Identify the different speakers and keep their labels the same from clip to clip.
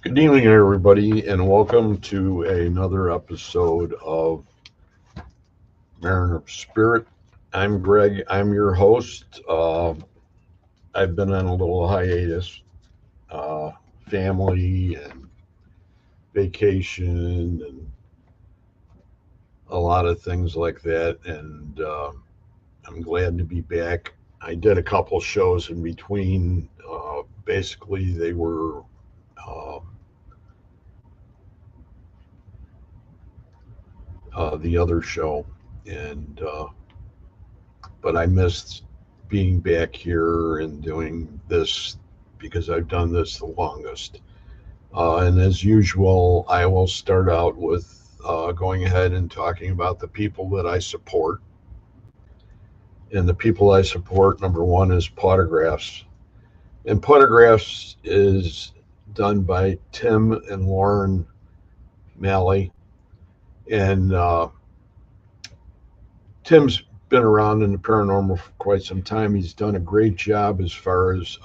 Speaker 1: Good evening, everybody, and welcome to another episode of Mariner of Spirit. I'm Greg. I'm your host. I've been on a little hiatus, family and vacation and a lot of things like that, and I'm glad to be back. I did a couple shows in between. Basically, they were the other show, and but I missed being back here and doing this because I've done this the longest. And as usual, I will start out with going ahead and talking about the people that I support. And the people I support, number one, is Potographs. And Potographs is done by Tim and Lauren Malley. And Tim's been around in the paranormal for quite some time. He's done a great job as far as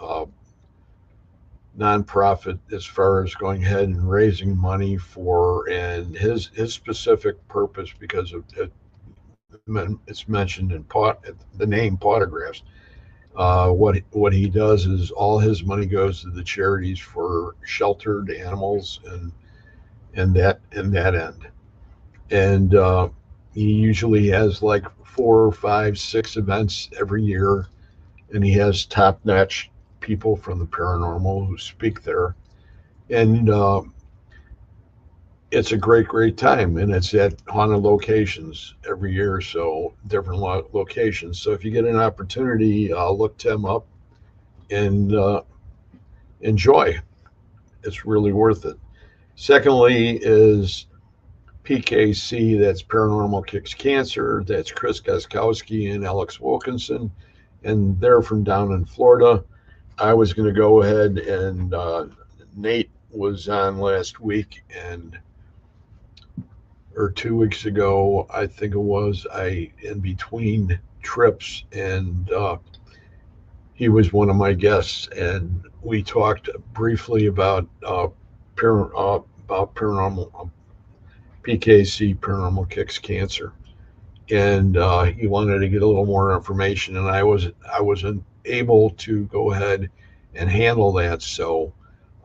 Speaker 1: nonprofit, as far as going ahead and raising money for, and his specific purpose, because of it, it's mentioned in the name Potographs. What he does is all his money goes to the charities for sheltered animals and that end. And he usually has like 4, 5, 6 events every year, and he has top-notch people from the paranormal who speak there. And it's a great time, and it's at haunted locations every year, so different locations. So if you get an opportunity, look Tim up and enjoy. It's really worth it. Secondly is PKC, that's Paranormal Kicks Cancer. That's Chris Gaskowski and Alex Wilkinson, and they're from down in Florida. I was going to go ahead and Nate was on last week, or 2 weeks ago, I think it was, in between trips, and he was one of my guests, and we talked briefly about paranormal PKC, Paranormal Kicks Cancer, and he wanted to get a little more information, and I wasn't able to go ahead and handle that, so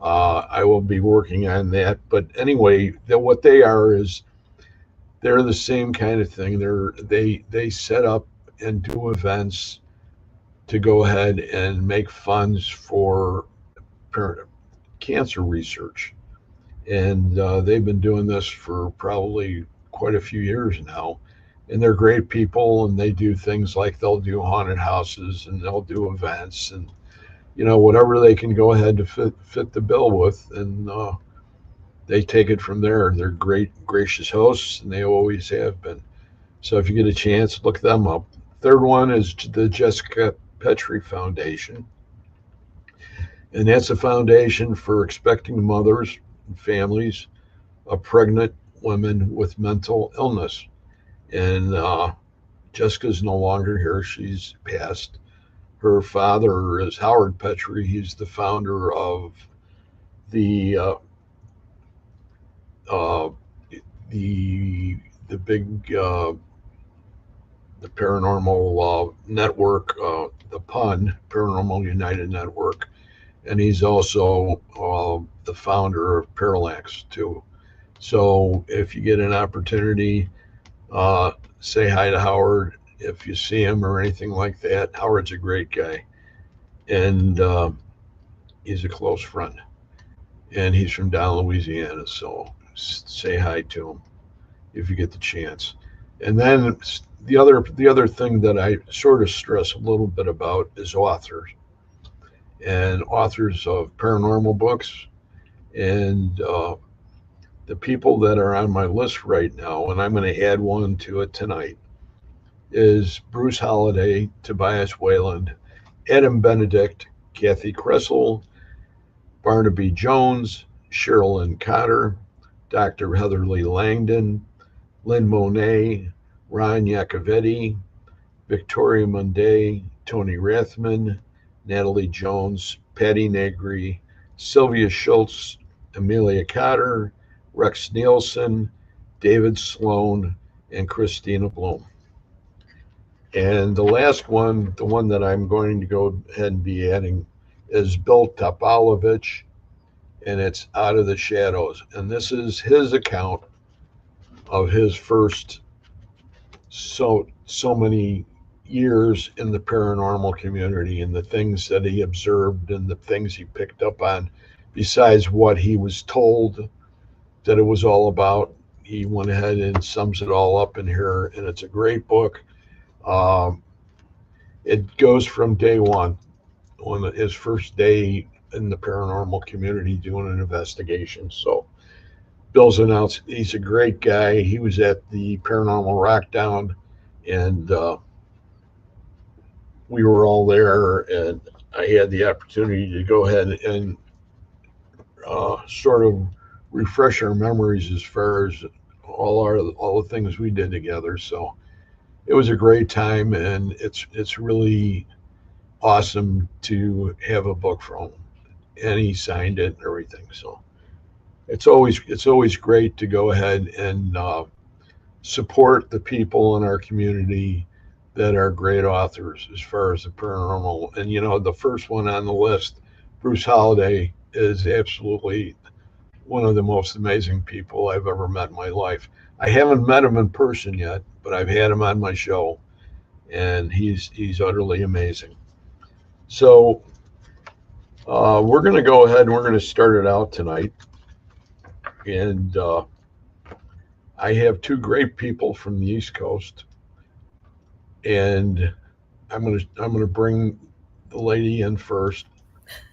Speaker 1: I will be working on that. But anyway, what they are is they're the same kind of thing. They set up and do events to go ahead and make funds for cancer research. And they've been doing this for probably quite a few years now. And they're great people, and they do things like they'll do haunted houses and they'll do events and, whatever they can go ahead to fit the bill with. And they take it from there. They're great, gracious hosts, and they always have been. So if you get a chance, look them up. Third one is the Jessica Petrie Foundation. And that's a foundation for expecting mothers and families of pregnant women with mental illness. And Jessica's no longer here. She's passed. Her father is Howard Petrie. He's the founder of the uh, the big the paranormal network, the PUN, Paranormal United Network, and he's also the founder of Parallax too. So if you get an opportunity, say hi to Howard if you see him or anything like that. Howard's a great guy, and he's a close friend, and he's from down Louisiana. So say hi to him if you get the chance. And then the other thing that I sort of stress a little bit about is authors and authors of paranormal books and the people that are on my list right now, and I'm going to add one to it tonight, is Bruce Holliday, Tobias Wayland, Adam Benedict, Kathy Kressel, Barnaby Jones, Sherilyn Cotter, Dr. Heatherly Langdon, Lynn Monet, Ron Iacovetti, Victoria Munday, Tony Rathman, Natalie Jones, Patty Negri, Sylvia Schultz, Amelia Cotter, Rex Nielsen, David Sloan, and Christina Bloom. And the last one, the one that I'm going to go ahead and be adding, is Bill Topolovich, and it's Out of the Shadows. And this is his account of his first so many years in the paranormal community and the things that he observed and the things he picked up on, besides what he was told that it was all about. He went ahead and sums it all up in here, and it's a great book. It goes from day one, on his first day in the paranormal community doing an investigation. So Bill's announced he's a great guy. He was at the Paranormal Rockdown, and we were all there, and I had the opportunity to go ahead and sort of refresh our memories as far as all the things we did together. So it was a great time, and it's really awesome to have a book from him, and he signed it and everything. So it's always great to go ahead and support the people in our community that are great authors as far as the paranormal. And the first one on the list, Bruce Holliday, is absolutely one of the most amazing people I've ever met in my life. I haven't met him in person yet, but I've had him on my show, and he's utterly amazing. So we're going to go ahead and we're going to start it out tonight. And I have two great people from the East Coast, and I'm gonna bring the lady in first.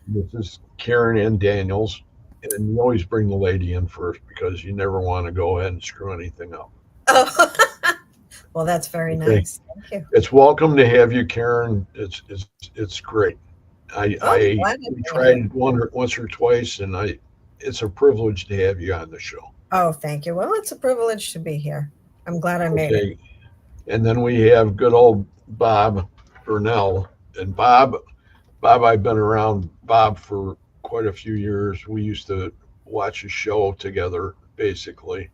Speaker 1: This is Karen Ann Daniels, and you always bring the lady in first because you never want to go ahead and screw anything up.
Speaker 2: Oh, well, that's very nice. Thank you.
Speaker 1: It's welcome to have you, Karen. It's great. I tried once or twice, and it's a privilege to have you on the show.
Speaker 2: Oh, thank you. Well, it's a privilege to be here. I'm glad I made it.
Speaker 1: And then we have good old Bob Burnell. And Bob, I've been around Bob for quite a few years. We used to watch a show together, basically.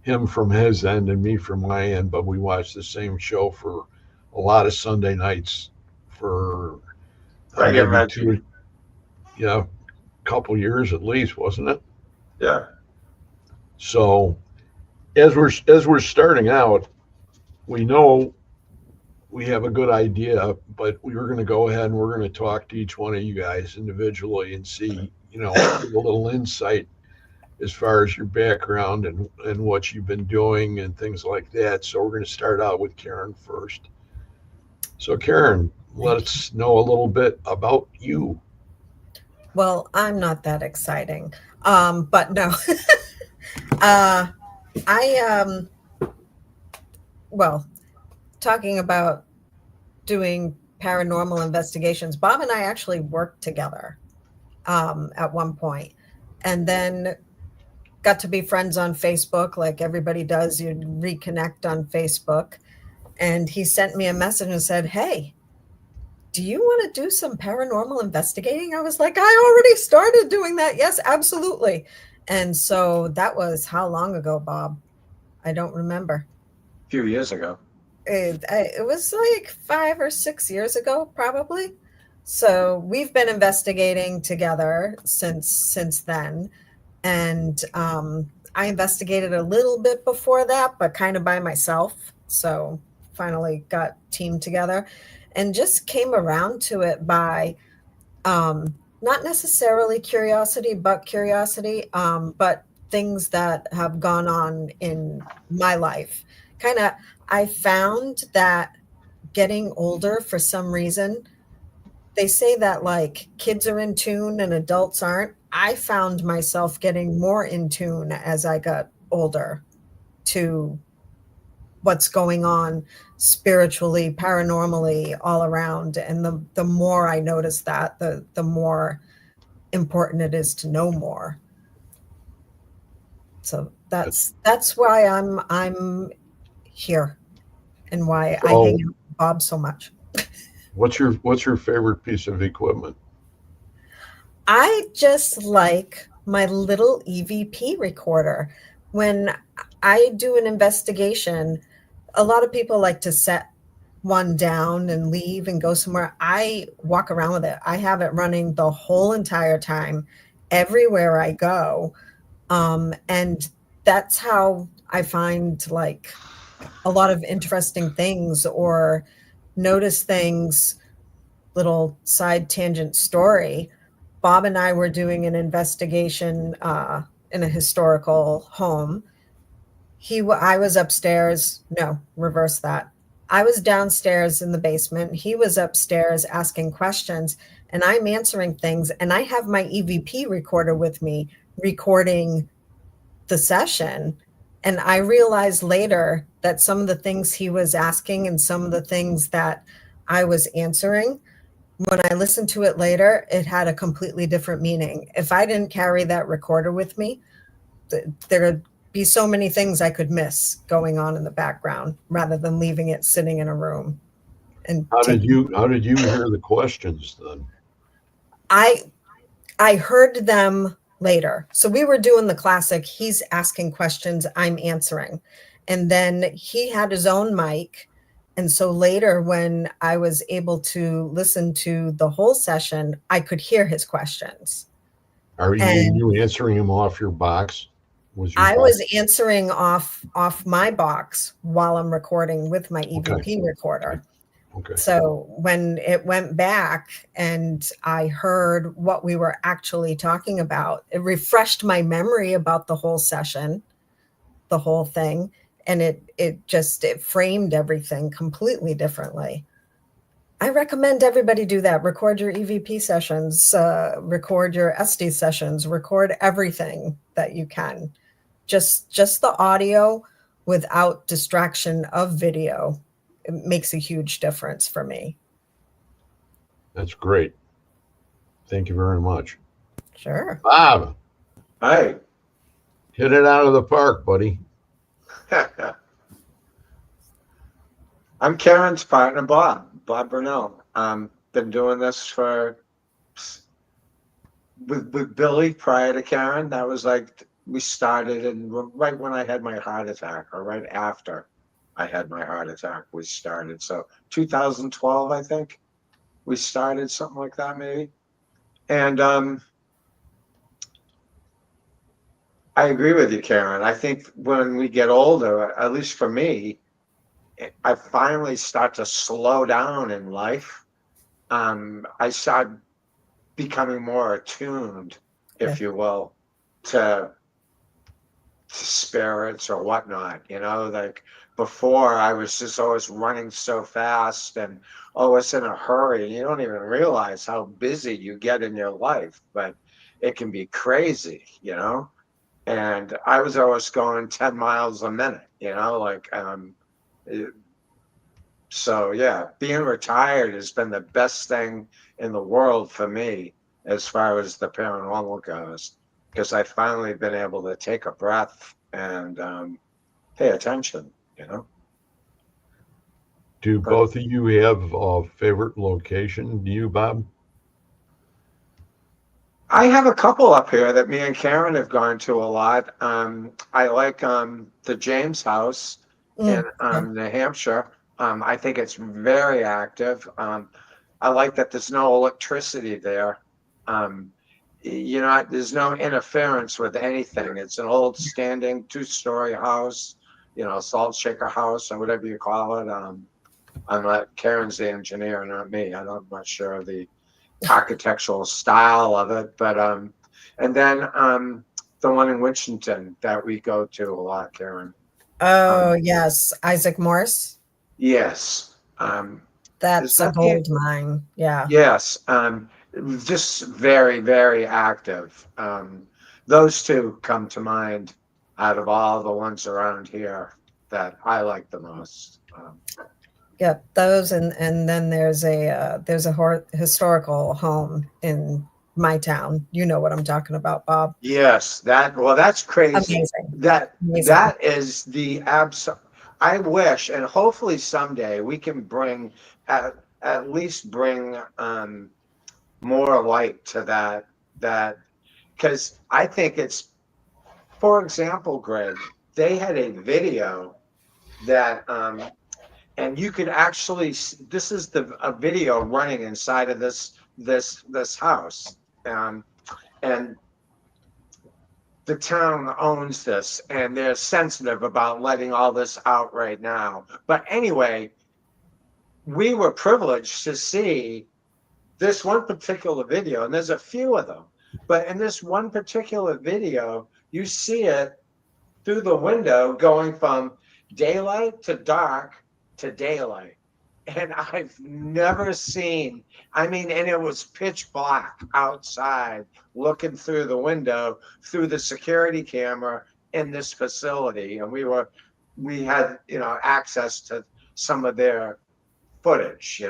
Speaker 1: Him from his end and me from my end, but we watched the same show for a lot of Sunday nights for maybe a couple years at least, wasn't it?
Speaker 3: Yeah.
Speaker 1: So as we're starting out, we know we have a good idea, but we were going to go ahead and we're going to talk to each one of you guys individually and see, a little insight as far as your background and what you've been doing and things like that. So we're going to start out with Karen first. So Karen, let us know a little bit about you.
Speaker 2: Well, I'm not that exciting, but no. Talking about doing paranormal investigations, Bob and I actually worked together at one point, and then got to be friends on Facebook like everybody does. You reconnect on Facebook, and he sent me a message and said, "Hey, do you want to do some paranormal investigating?" I was like, "I already started doing that. Yes, absolutely." And so that was how long ago, Bob? I don't remember.
Speaker 3: A few years ago.
Speaker 2: It was like 5 or 6 years ago, probably. So we've been investigating together since then, and I investigated a little bit before that, but kind of by myself. So finally got teamed together, and just came around to it by not necessarily curiosity, but things that have gone on in my life. Kind of, I found that getting older for some reason, they say that like kids are in tune and adults aren't. I found myself getting more in tune as I got older to what's going on spiritually, paranormally, all around. And the more I notice that, the more important it is to know more. So that's why I'm here, and why I hang
Speaker 1: So
Speaker 2: out with Bob so much.
Speaker 1: what's your favorite piece of equipment?
Speaker 2: I just like my little EVP recorder. When I do an investigation, a lot of people like to set one down and leave and go somewhere. I walk around with it. I have it running the whole entire time, everywhere I go. And that's how I find like a lot of interesting things or notice things. Little side tangent story. Bob and I were doing an investigation in a historical home. I was upstairs. No, reverse that. I was downstairs in the basement. He was upstairs asking questions, and I'm answering things. And I have my EVP recorder with me, recording the session. And I realized later that some of the things he was asking and some of the things that I was answering, when I listened to it later, it had a completely different meaning. If I didn't carry that recorder with me, there'd be so many things I could miss going on in the background rather than leaving it sitting in a room. And
Speaker 1: How did you hear the questions then?
Speaker 2: I I heard them later. So we were doing the classic, he's asking questions, I'm answering. And then he had his own mic. And so later, when I was able to listen to the whole session, I could hear his questions.
Speaker 1: Were
Speaker 2: And
Speaker 1: you answering them off your box? Was your
Speaker 2: I
Speaker 1: box?
Speaker 2: was answering off my box while I'm recording with my
Speaker 1: Okay.
Speaker 2: EVP recorder.
Speaker 1: Okay.
Speaker 2: So when it went back and I heard what we were actually talking about, it refreshed my memory about the whole session, the whole thing. And it framed everything completely differently. I recommend everybody do that. Record your EVP sessions, record your SD sessions, record everything that you can. Just the audio without distraction of video. It makes a huge difference for me.
Speaker 1: That's great. Thank you very much.
Speaker 2: Sure.
Speaker 1: Bob,
Speaker 3: Hi.
Speaker 1: hit it out of the park, buddy.
Speaker 3: I'm Karen's partner, Bob Burnell. Been doing this with Billy prior to Karen. That was like we started, and right when I had my heart attack, or right after I had my heart attack, we started. So 2012, I think we started, something like that, maybe. And I agree with you, Karen. I think when we get older, at least for me, I finally start to slow down in life. I start becoming more attuned, if you will, to spirits or whatnot. Like before, I was just always running so fast and always in a hurry. You don't even realize how busy you get in your life, but it can be crazy. And I was always going 10 miles a minute, so yeah, being retired has been the best thing in the world for me as far as the paranormal goes, because I've finally been able to take a breath and pay attention.
Speaker 1: Do
Speaker 3: But
Speaker 1: both of you have a favorite location? Do you, Bob?
Speaker 3: I have a couple up here that me and Karen have gone to a lot. I like the James House in
Speaker 2: Yeah.
Speaker 3: New Hampshire. I think it's very active. I like that there's no electricity there. Um, there's no interference with anything. It's an old standing 2-story house, salt shaker house or whatever you call it. I'm not Karen's the engineer, not me. I'm not sure of the architectural style of it, but and then the one in Winchendon that we go to a lot, Karen.
Speaker 2: Oh,
Speaker 3: Um,
Speaker 2: yes. Isaac Morse.
Speaker 3: yes. Is
Speaker 2: That's a
Speaker 3: that the
Speaker 2: gold mine. Yeah.
Speaker 3: yes? Just very, very active. Those two come to mind out of all the ones around here that I like the most.
Speaker 2: Yep. Those and then there's a historical home in my town. You know what I'm talking about, Bob.
Speaker 3: Yes, that's crazy.
Speaker 2: Amazing.
Speaker 3: That
Speaker 2: Amazing.
Speaker 3: that is the I wish, and hopefully someday we can bring at least bring more light to that because I think it's, for example, Greg, they had a video that and you could actually this is a video running inside of this house, and the town owns this and they're sensitive about letting all this out right now. But anyway, we were privileged to see this one particular video, and there's a few of them. But in this one particular video, you see it through the window going from daylight to dark to daylight. And I've never seen, I mean, and it was pitch black outside, looking through the window, through the security camera in this facility. And we had, access to some of their footage,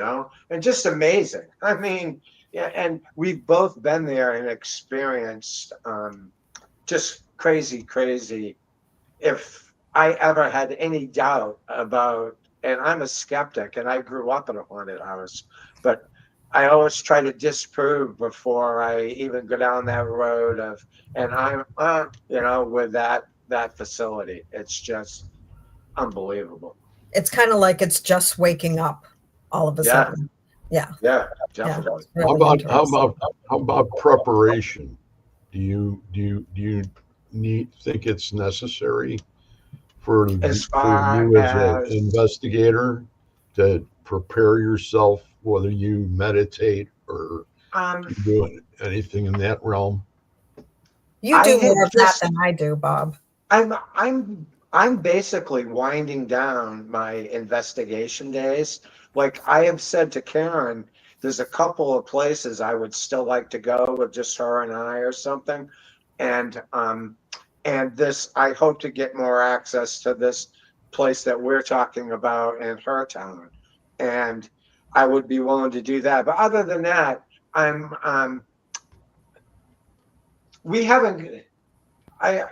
Speaker 3: and just amazing. I mean, yeah, and we've both been there and experienced just crazy, crazy. If I ever had any doubt about, and I'm a skeptic and I grew up in a haunted house, but I always try to disprove before I even go down that road of, and I'm, with that facility, it's just unbelievable.
Speaker 2: It's kind of like it's just waking up all of a
Speaker 3: Yeah,
Speaker 2: sudden. Yeah.
Speaker 3: yeah,
Speaker 2: Yeah.
Speaker 3: definitely.
Speaker 2: It's
Speaker 1: How
Speaker 2: really
Speaker 1: about how
Speaker 2: interesting.
Speaker 1: about how about preparation? Do you think it's necessary
Speaker 3: As
Speaker 1: for
Speaker 3: far
Speaker 1: you as an
Speaker 3: as
Speaker 1: investigator to prepare yourself, whether you meditate or
Speaker 3: um,
Speaker 1: you do anything in that realm?
Speaker 2: You
Speaker 3: I
Speaker 2: do
Speaker 3: had
Speaker 2: more of that
Speaker 3: just
Speaker 2: than I do, Bob.
Speaker 3: I'm basically winding down my investigation days. Like I have said to Karen, there's a couple of places I would still like to go with just her and I or something. And this I hope to get more access to this place that we're talking about in her town. And I would be willing to do that. But other than that, I'm we haven't I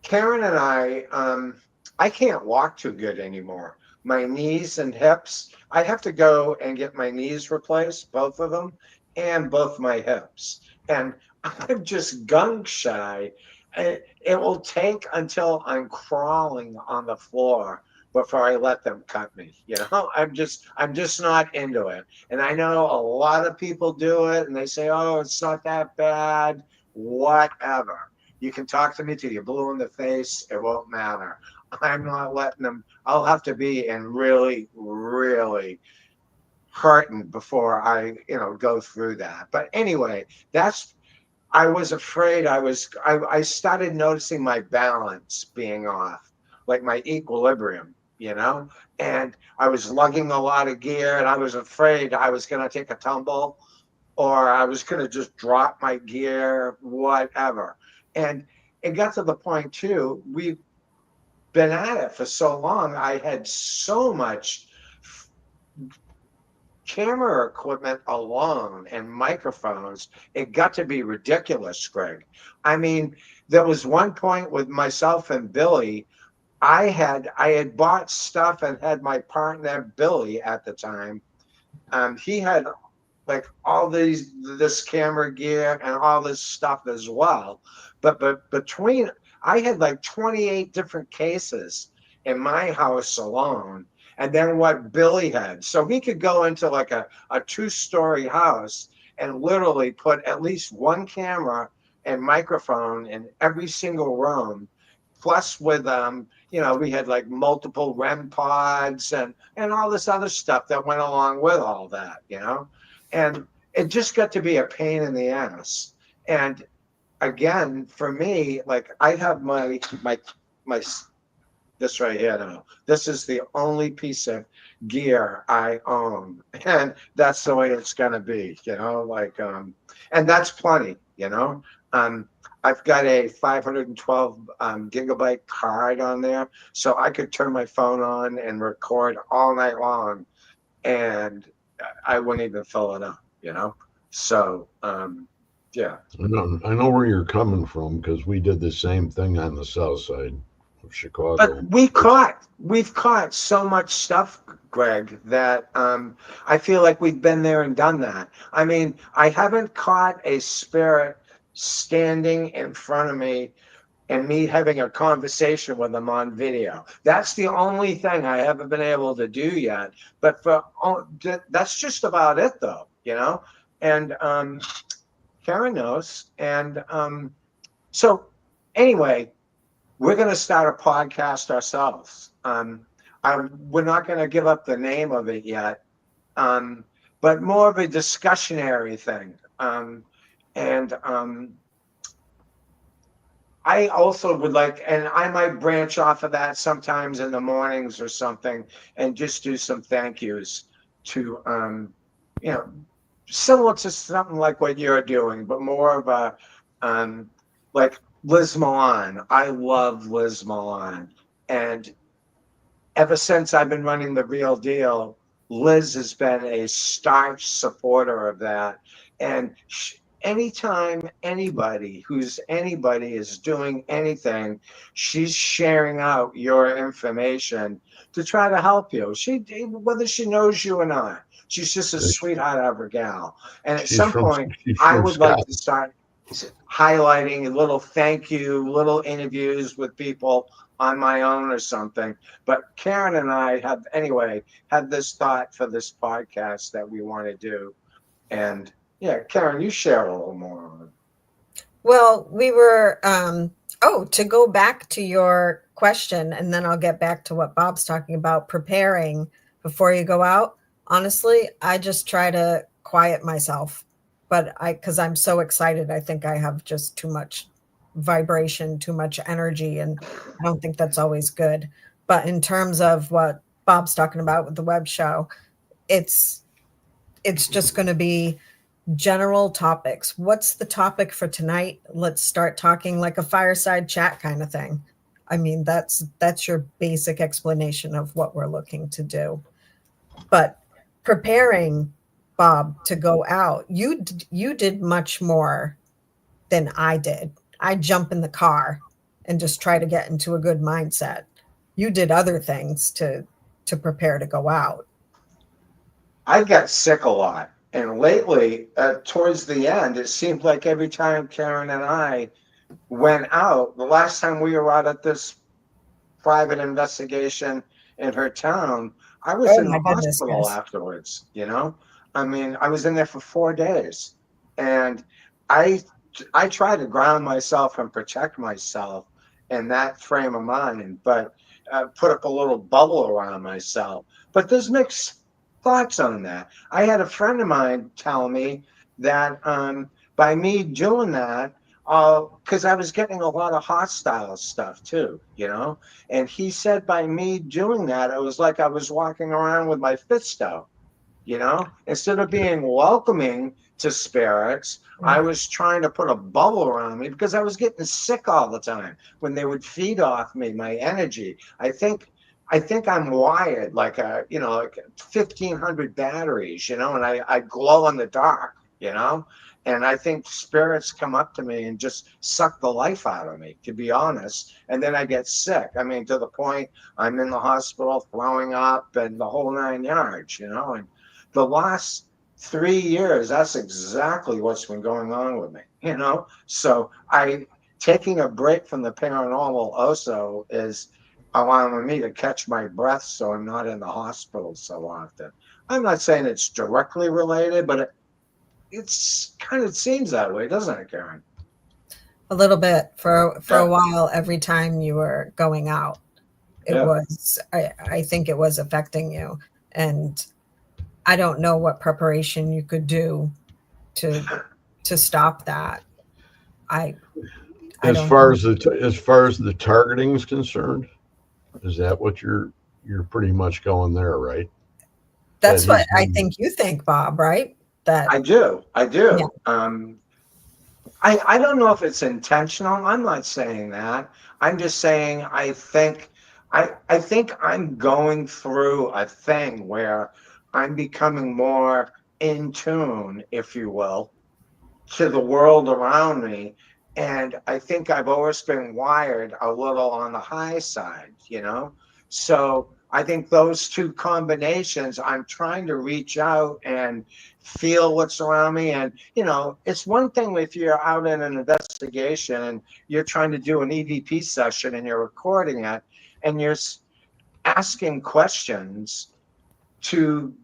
Speaker 3: Karen and I can't walk too good anymore. My knees and hips, I have to go and get my knees replaced, both of them, and both my hips. And I'm just gun shy. It will take until I'm crawling on the floor before I let them cut me. I'm just not into it. And I know a lot of people do it and they say, oh, it's not that bad, whatever. You can talk to me till you're blue in the face. It won't matter. I'm not letting them. I'll have to be in really, really hurting before I, go through that. But anyway, that's. I was afraid. I started noticing my balance being off, like my equilibrium, and I was lugging a lot of gear, and I was afraid I was going to take a tumble or I was going to just drop my gear, whatever. And it got to the point too, we've been at it for so long. I had so much camera equipment alone and microphones. It got to be ridiculous, Greg. I mean, there was one point with myself and Billy. I had bought stuff and had my partner Billy at the time. He had like all this camera gear and all this stuff as well. But between, I had like 28 different cases in my house alone, and then what Billy had. So we could go into like a 2-story house and literally put at least one camera and microphone in every single room. Plus with we had like multiple REM pods and all this other stuff that went along with all that. And it just got to be a pain in the ass. And again, for me, like I have my this right here now. This is the only piece of gear I own, and that's the way it's gonna be. And that's plenty. I've got a 512 gigabyte card on there, so I could turn my phone on and record all night long, and I wouldn't even fill it up. So, yeah.
Speaker 1: I know where you're coming from because we did the same thing on the south side of Chicago.
Speaker 3: But we've caught so much stuff, Greg, that I feel like we've been there and done that. I mean, I haven't caught a spirit standing in front of me and me having a conversation with them on video. That's the only thing I haven't been able to do yet. But that's just about it, though. And Karen knows. And so anyway, we're going to start a podcast ourselves. We're not going to give up the name of it yet, but more of a discussionary thing. And I also would like, and I might branch off of that sometimes in the mornings or something, and just do some thank yous to, similar to something like what you're doing, but more of a, like Liz Milan. I love Liz Milan. And ever since I've been running The Real Deal, Liz has been a staunch supporter of that. And anytime anybody is doing anything, she's sharing out your information to try to help you. Whether she knows you or not, she's just a sweetheart of a gal. And at some point, I would like to start highlighting a little thank you, little interviews with people on my own or something. But Karen and I have anyway had this thought for this podcast that we want to do. And yeah, Karen, you share a little more on it.
Speaker 2: Well, we were, to go back to your question, and then I'll get back to what Bob's talking about, preparing before you go out. Honestly, I just try to quiet myself, because I'm so excited. I think I have just too much vibration, too much energy, and I don't think that's always good. But in terms of what Bob's talking about with the web show, it's just going to be general topics. What's the topic for tonight? Let's start talking like a fireside chat kind of thing. I mean, that's your basic explanation of what we're looking to do. But preparing, Bob, to go out, you did much more than I did. I jump in the car and just try to get into a good mindset. You did other things to prepare to go out.
Speaker 3: I got sick a lot. And lately, towards the end, it seemed like every time Karen and I went out, the last time we were out at this private investigation in her town, I was in the hospital afterwards, I mean, I was in there for 4 days. And I try to ground myself and protect myself in that frame of mind, but put up a little bubble around myself. But there's mixed thoughts on that. I had a friend of mine tell me that by me doing that, because I was getting a lot of hostile stuff too, and he said by me doing that, it was like I was walking around with my fist out, instead of being welcoming to spirits. I was trying to put a bubble around me because I was getting sick all the time when they would feed off me, my energy. I think I'm wired like like 1,500 batteries, and I glow in the dark, and I think spirits come up to me and just suck the life out of me, to be honest. And then I get sick. I mean, to the point I'm in the hospital throwing up and the whole 9 yards, and the last 3 years, that's exactly what's been going on with me, you know? So taking a break from the paranormal also is allowing me to catch my breath so I'm not in the hospital so often. I'm not saying it's directly related, but it's kind of seems that way, doesn't it, Karen?
Speaker 2: A little bit for a
Speaker 3: Yeah,
Speaker 2: while. Every time you were going out, it
Speaker 3: yeah.
Speaker 2: was, I think it was affecting you. And I don't know what preparation you could do to stop that. I I
Speaker 1: As
Speaker 2: don't
Speaker 1: far
Speaker 2: know.
Speaker 1: as the targeting is concerned, is that what you're pretty much going there, right? That
Speaker 2: That's what
Speaker 1: he's
Speaker 2: I
Speaker 1: been,
Speaker 2: think you think, Bob, right? That
Speaker 3: I
Speaker 2: yeah.
Speaker 3: do. I don't know if it's intentional. I'm not saying that. I'm just saying I think I'm going through a thing where I'm becoming more in tune, if you will, to the world around me. And I think I've always been wired a little on the high side, you know? So I think those two combinations, I'm trying to reach out and feel what's around me. And, you know, it's one thing if you're out in an investigation and you're trying to do an EVP session and you're recording it and you're asking questions to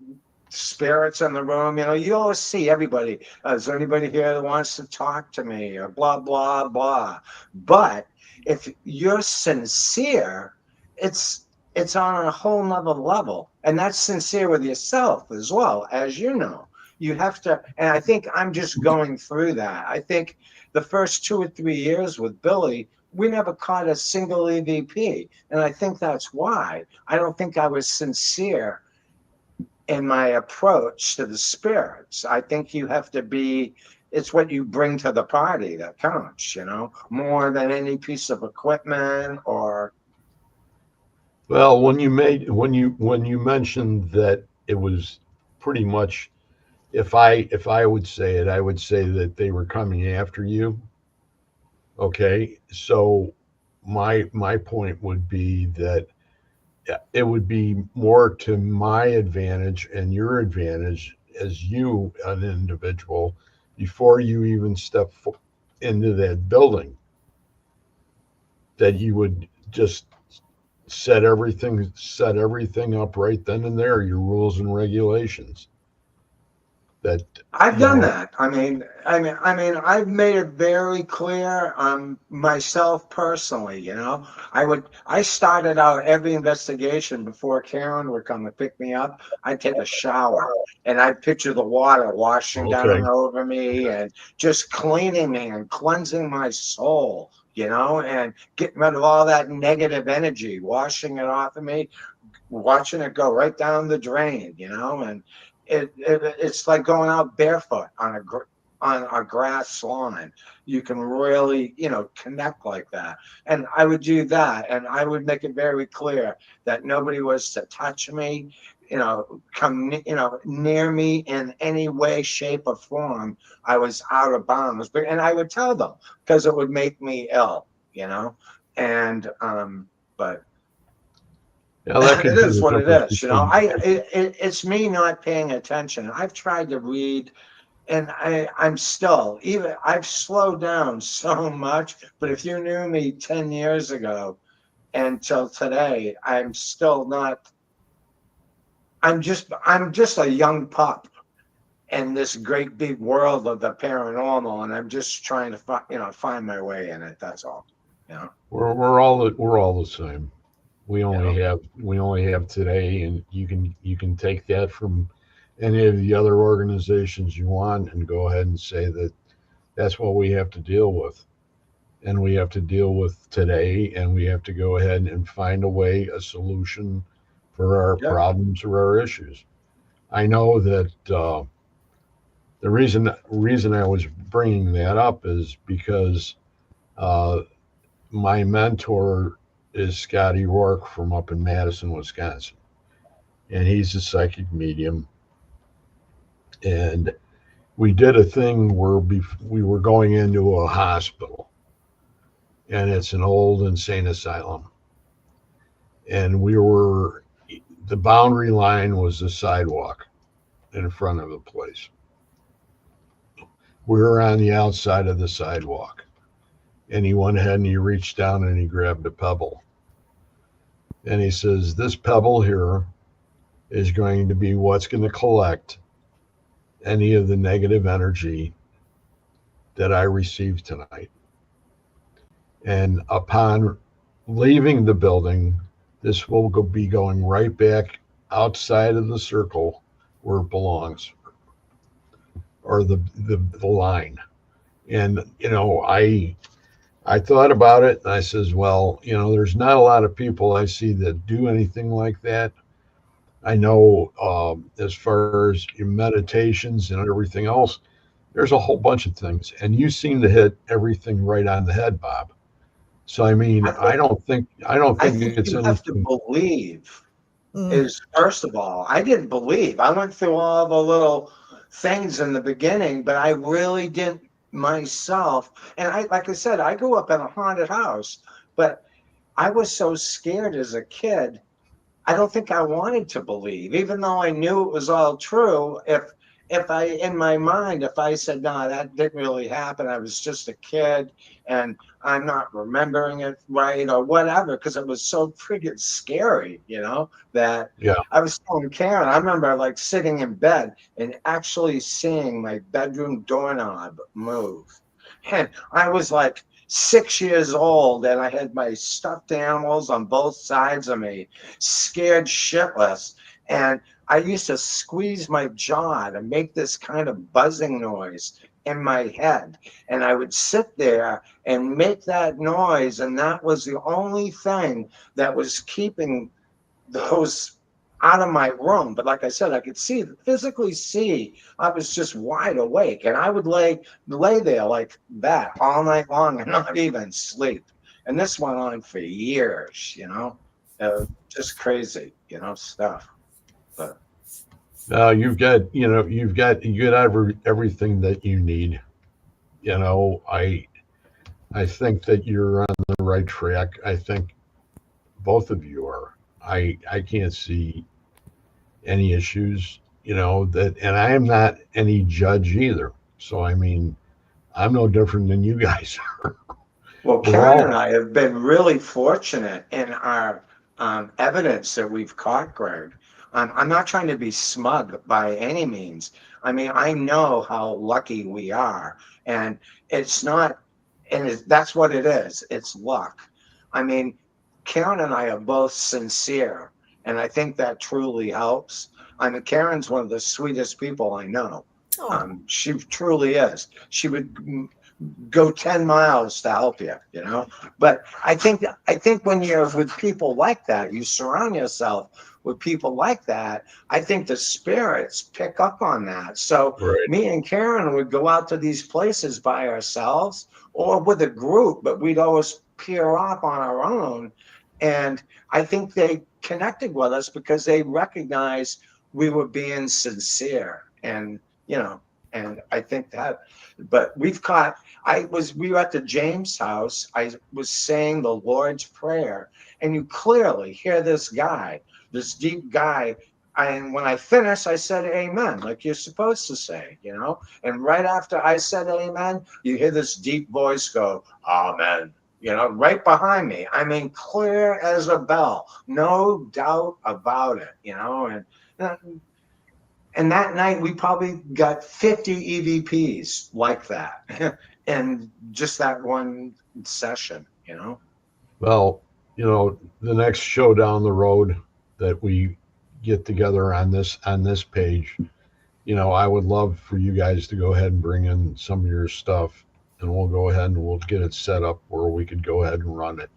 Speaker 3: spirits in the room. You know, you always see everybody. Is there anybody here that wants to talk to me or blah, blah, blah. But if you're sincere, it's on a whole nother level. And that's sincere with yourself as well, as you know. You have to, and I think I'm just going through that. I think the first 2 or 3 years with Billy, we never caught a single EVP. And I think that's why. I don't think I was sincere in my approach to the spirits. I think you have to be, it's what you bring to the party that counts, you know, more than any piece of equipment or.
Speaker 1: well, when you mentioned that it was pretty much, if I would say it, I would say that they were coming after you. Okay, so my point would be that it would be more to my advantage and your advantage as you, an individual, before you even step into that building, that you would just set everything up right then and there, your rules and regulations. That
Speaker 3: I've
Speaker 1: you
Speaker 3: done
Speaker 1: know,
Speaker 3: that. I've made it very clear on myself personally. You know, I started out every investigation before Karen would come and pick me up. I'd take a shower and I'd picture the water washing
Speaker 1: okay,
Speaker 3: down over me and just cleaning me and cleansing my soul. You know, and getting rid of all that negative energy, washing it off of me, watching it go right down the drain, you know, and it's like going out barefoot on a grass lawn. You can really, you know, connect like that. And I would do that, and I would make it very clear that nobody was to touch me, you know, come, you know, near me in any way, shape, or form. I was out of bounds, and I would tell them because it would make me ill, you know, and but
Speaker 1: yeah, that
Speaker 3: it
Speaker 1: could be
Speaker 3: is
Speaker 1: the
Speaker 3: what it
Speaker 1: difference
Speaker 3: is, you know.
Speaker 1: between.
Speaker 3: It's me not paying attention. I've tried to read, and I'm still even. I've slowed down so much. But if you knew me 10 years ago until today, I'm still not. I'm just a young pup in this great big world of the paranormal, and I'm just trying to find my way in it. That's all. You know.
Speaker 1: We're all the same. We only
Speaker 3: Yeah.
Speaker 1: have we only have today, and you can take that from any of the other organizations you want and go ahead and say that that's what we have to deal with, and we have to deal with today, and we have to go ahead and find a solution for our
Speaker 3: Yeah.
Speaker 1: problems or our issues. I know that the reason I was bringing that up is because uh, my mentor is Scotty Rourke from up in Madison, Wisconsin, and he's a psychic medium. And we did a thing where we were going into a hospital, and it's an old insane asylum, and the boundary line was the sidewalk, in front of the place. We were on the outside of the sidewalk, and he went ahead and he reached down and he grabbed a pebble. And he says, this pebble here is going to be what's going to collect any of the negative energy that I received tonight. And upon leaving the building, this will be going right back outside of the circle where it belongs, or the line. And, you know, I thought about it and I says, well, you know, there's not a lot of people I see that do anything like that. I know as far as your meditations and everything else, there's a whole bunch of things. And you seem to hit everything right on the head, Bob. So, I mean, I don't think it's
Speaker 3: you have to
Speaker 1: anything.
Speaker 3: believe is, first of all, I didn't believe. I went through all the little things in the beginning, but I really didn't myself. And like I said, I grew up in a haunted house, but I was so scared as a kid. I don't think I wanted to believe, even though I knew it was all true. If I, in my mind, if I said, no, that didn't really happen, I was just a kid and I'm not remembering it right or whatever, because it was so friggin' scary, you know, that
Speaker 1: Yeah.
Speaker 3: I was telling Karen, I remember like sitting in bed and actually seeing my bedroom doorknob move. And I was like 6 years old and I had my stuffed animals on both sides of me, scared shitless. And I used to squeeze my jaw to make this kind of buzzing noise in my head. And I would sit there and make that noise. And that was the only thing that was keeping those out of my room. But like I said, I could physically see. I was just wide awake. And I would lay there like that all night long and not even sleep. And this went on for years, you know, just crazy, you know, stuff. But
Speaker 1: You've got everything that you need. You know, I think that you're on the right track. I think both of you are. I can't see any issues, you know, that, and I am not any judge either. So I mean, I'm no different than you guys are.
Speaker 3: well,
Speaker 1: We're
Speaker 3: Karen and
Speaker 1: all,
Speaker 3: I have been really fortunate in our evidence that we've caught, Greg. I'm not trying to be smug by any means. I mean, I know how lucky we are, and it's not, that's what it is. It's luck. I mean, Karen and I are both sincere, and I think that truly helps. I mean, Karen's one of the sweetest people I know.
Speaker 2: Oh,
Speaker 3: She truly is. She would go 10 miles to help you, you know. But I think when you're with people like that, you surround yourself with people like that, I think the spirits pick up on that. So
Speaker 1: right.
Speaker 3: me and Karen would go out to these places by ourselves or with a group, but we'd always peer off on our own. And I think they connected with us because they recognized we were being sincere. And, you know, and I think that, but we were at the James house. I was saying the Lord's Prayer, and you clearly hear this guy, this deep guy. And when I finished, I said, amen, like you're supposed to say, you know? And right after I said amen, you hear this deep voice go, amen, you know, right behind me. I mean, clear as a bell, no doubt about it, you know? And that night we probably got 50 EVPs like that in just that one session, you know?
Speaker 1: Well, you know, the next show down the road that we get together on this page, you know, I would love for you guys to go ahead and bring in some of your stuff, and we'll go ahead and we'll get it set up where we could go ahead and run it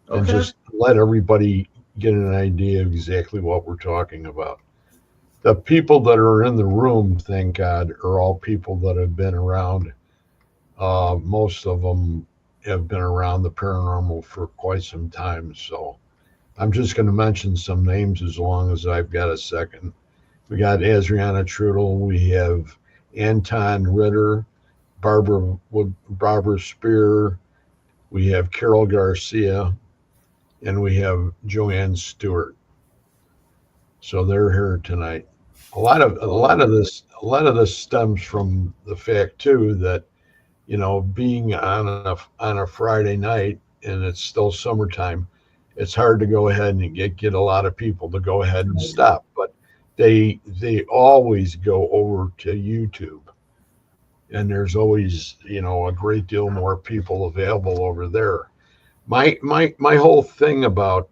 Speaker 1: and
Speaker 3: Okay.
Speaker 1: just let everybody get an idea of exactly what we're talking about. The people that are in the room, thank God, are all people that have been around. Most of them have been around the paranormal for quite some time. So I'm just going to mention some names as long as I've got a second. We got Adriana Trudel. We have Anton Ritter, Barbara Spear. We have Carol Garcia, and we have Joanne Stewart. So they're here tonight. a lot of this stems from the fact too that, being on a Friday night and it's still summertime, it's hard to go ahead and get a lot of people to go ahead and stop. But they always go over to YouTube, and there's always, a great deal more people available over there. My whole thing about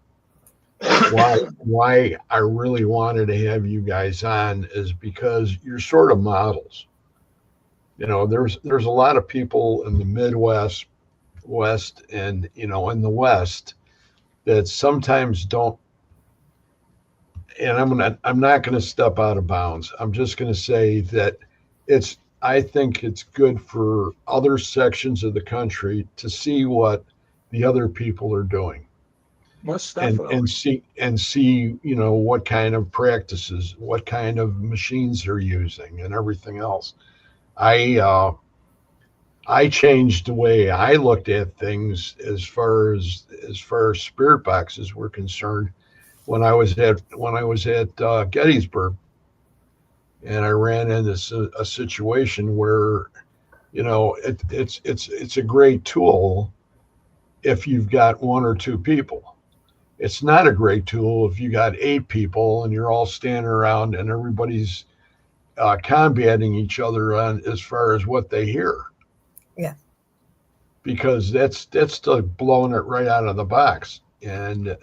Speaker 1: why I really wanted to have you guys on is because you're sort of models. There's a lot of people in the Midwest, West, and in the West that sometimes don't. And I'm not gonna step out of bounds. I'm just gonna say that I think it's good for other sections of the country to see what the other people are doing,
Speaker 3: Most
Speaker 1: and
Speaker 3: definitely.
Speaker 1: see what kind of practices, what kind of machines they're using, and everything else. I changed the way I looked at things as far as spirit boxes were concerned when I was at Gettysburg, and I ran into a situation where it's a great tool if you've got one or two people. It's not a great tool if you got eight people and you're all standing around and everybody's combating each other on as far as what they hear,
Speaker 2: Yeah.
Speaker 1: because that's still blowing it right out of the box. And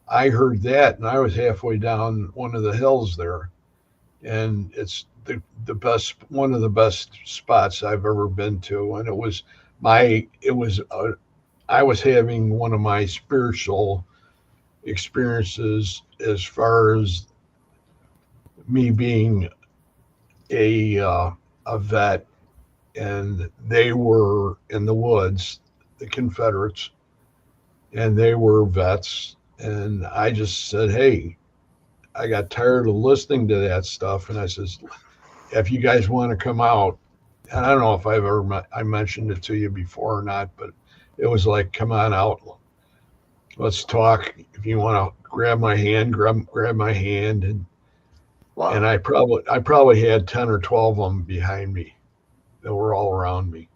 Speaker 1: I heard that, and I was halfway down one of the hills there, and it's the best, one of the best spots I've ever been to. And it was I was having one of my spiritual experiences as far as me being a vet, and they were in the woods, the Confederates, and they were vets. And I just said, hey, I got tired of listening to that stuff. And I says, if you guys want to come out, and I don't know if I mentioned it to you before or not, but it was like, come on out. Let's talk. If you want to grab my hand, grab my hand. And
Speaker 3: Wow.
Speaker 1: I probably had 10 or 12 of them behind me that were all around me.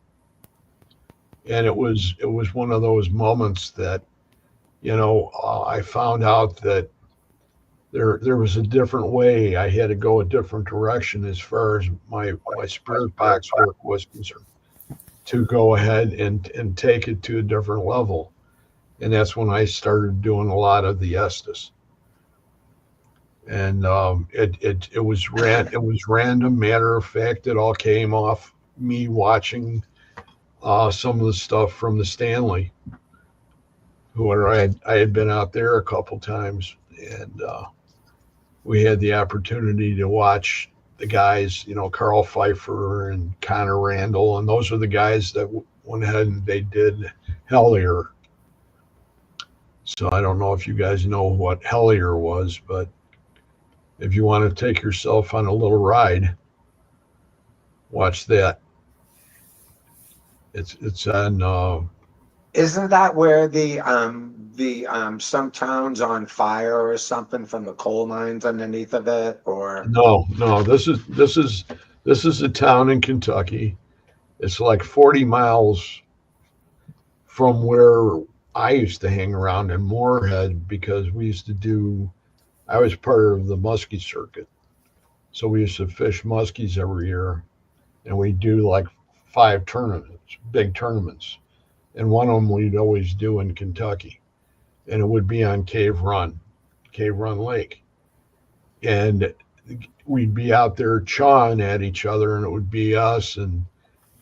Speaker 1: And it was one of those moments that, I found out that there was a different way. I had to go a different direction as far as my spirit box work was concerned, to go ahead and take it to a different level. And that's when I started doing a lot of the Estes. And it was random. Matter of fact, it all came off me watching some of the stuff from the Stanley, who I had been out there a couple times, and we had the opportunity to watch the guys, Carl Pfeiffer and Connor Randall, and those are the guys that went ahead and they did Hellier. So I don't know if you guys know what Hellier was, but if you want to take yourself on a little ride, watch that. It's on.
Speaker 3: Isn't that where the some towns on fire or something from the coal mines underneath of it? Or
Speaker 1: No. This is a town in Kentucky. It's like 40 miles from where I used to hang around in Moorhead, because we used to do. I was part of the muskie circuit, so we used to fish muskies every year, and we do like 5 tournaments, big tournaments, and one of them we'd always do in Kentucky, and it would be on Cave Run Lake, and we'd be out there chawing at each other, and it would be us, and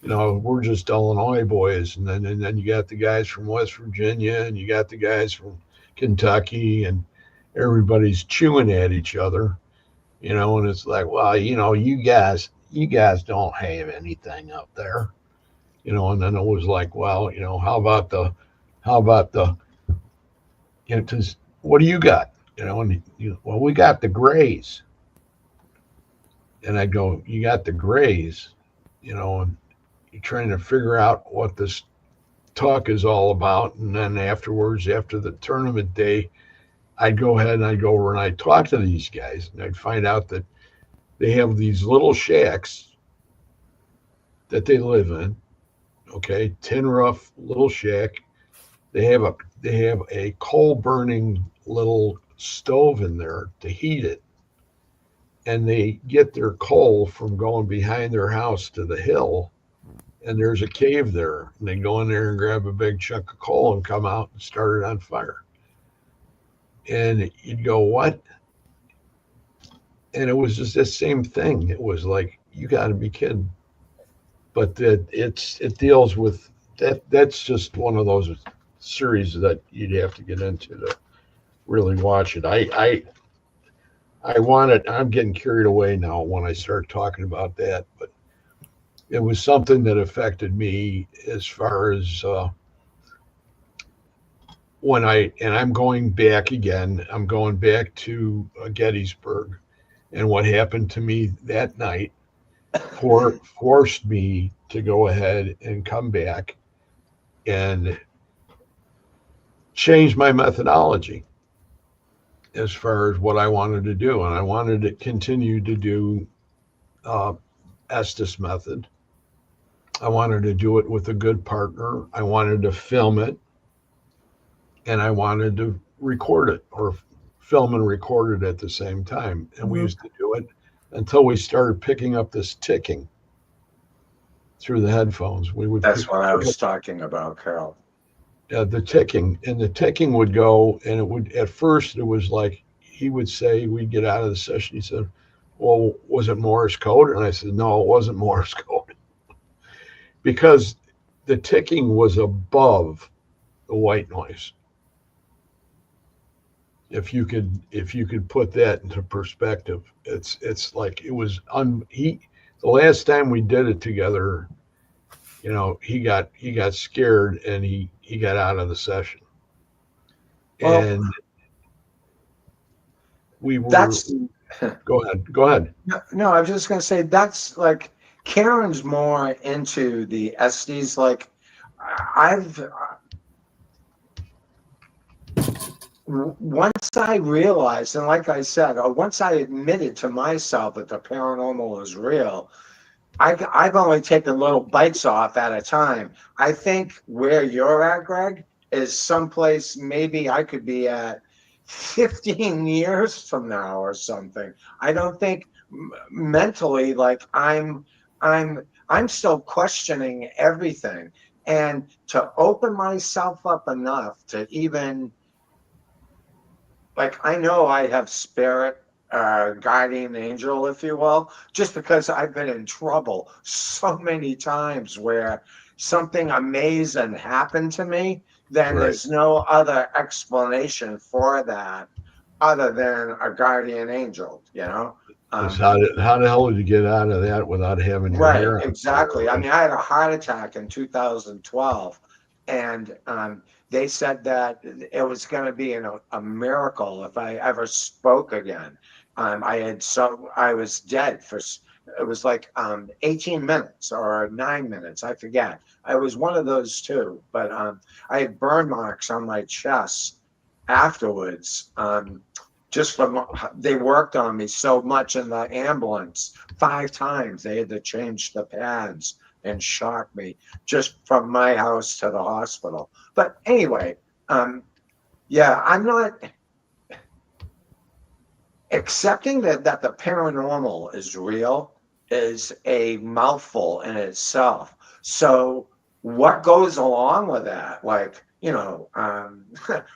Speaker 1: we're just Illinois boys, and then you got the guys from West Virginia, and you got the guys from Kentucky, and everybody's chewing at each other, and it's like, well, you guys don't have anything up there, and then it was like, well, how about the, what do you got, and well, we got the grays, and I go, you got the grays, and you're trying to figure out what this talk is all about. And then afterwards, after the tournament day, I'd go ahead and I'd go over and I'd talk to these guys, and I'd find out that They have these little shacks that they live in. Okay, tin roof, little shack. They have a coal burning little stove in there to heat it, and they get their coal from going behind their house to the hill, and there's a cave there, and they go in there and grab a big chunk of coal and come out and start it on fire. And you'd go, what? And it was just the same thing. It was like, you got to be kidding. But it deals with that. That's just one of those series that you'd have to get into to really watch it. I wanted. I'm getting carried away now when I start talking about that, but it was something that affected me as far as when I'm going back again. I'm going back to Gettysburg, and what happened to me that night forced me to go ahead and come back and change my methodology as far as what I wanted to do. And I wanted to continue to do Estes method. I wanted to do it with a good partner. I wanted to film it, and I wanted to record it, or film and record it at the same time. And we used to do it until we started picking up this ticking through the headphones.
Speaker 3: That's what I was talking about, Carol.
Speaker 1: The ticking would go, and it would, at first it was like, he would say, we'd get out of the session, he said, well, was it Morse code? And I said, no, it wasn't Morse code, because the ticking was above the white noise. If you could put that into perspective, it's like, it was the last time we did it together, he got scared, and he got out of the session.
Speaker 3: Well,
Speaker 1: and we were. Go ahead.
Speaker 3: No, I was just going to say, that's like, Karen's more into the Estes. Like, once I realized, and like I said, or once I admitted to myself that the paranormal is real, I've only taken little bites off at a time. I think where you're at, Greg, is someplace maybe I could be at 15 years from now or something. I don't think mentally, like, I'm still questioning everything, and to open myself up enough to even, like, I know I have spirit, guardian angel, if you will, just because I've been in trouble so many times where something amazing happened to me. Then there's no other explanation for that other than a guardian angel,
Speaker 1: How the hell did you get out of that without having your hair on?
Speaker 3: Exactly. I mean, I had a heart attack in 2012, and they said that it was going to be a miracle if I ever spoke again. I was dead for, it was like 18 minutes or 9 minutes, I forget. I was one of those two, but I had burn marks on my chest afterwards. Just from, they worked on me so much in the ambulance 5 times. They had to change the pads and shock me just from my house to the hospital. But anyway, yeah, I'm not accepting that the paranormal is real is a mouthful in itself. So what goes along with that? Like,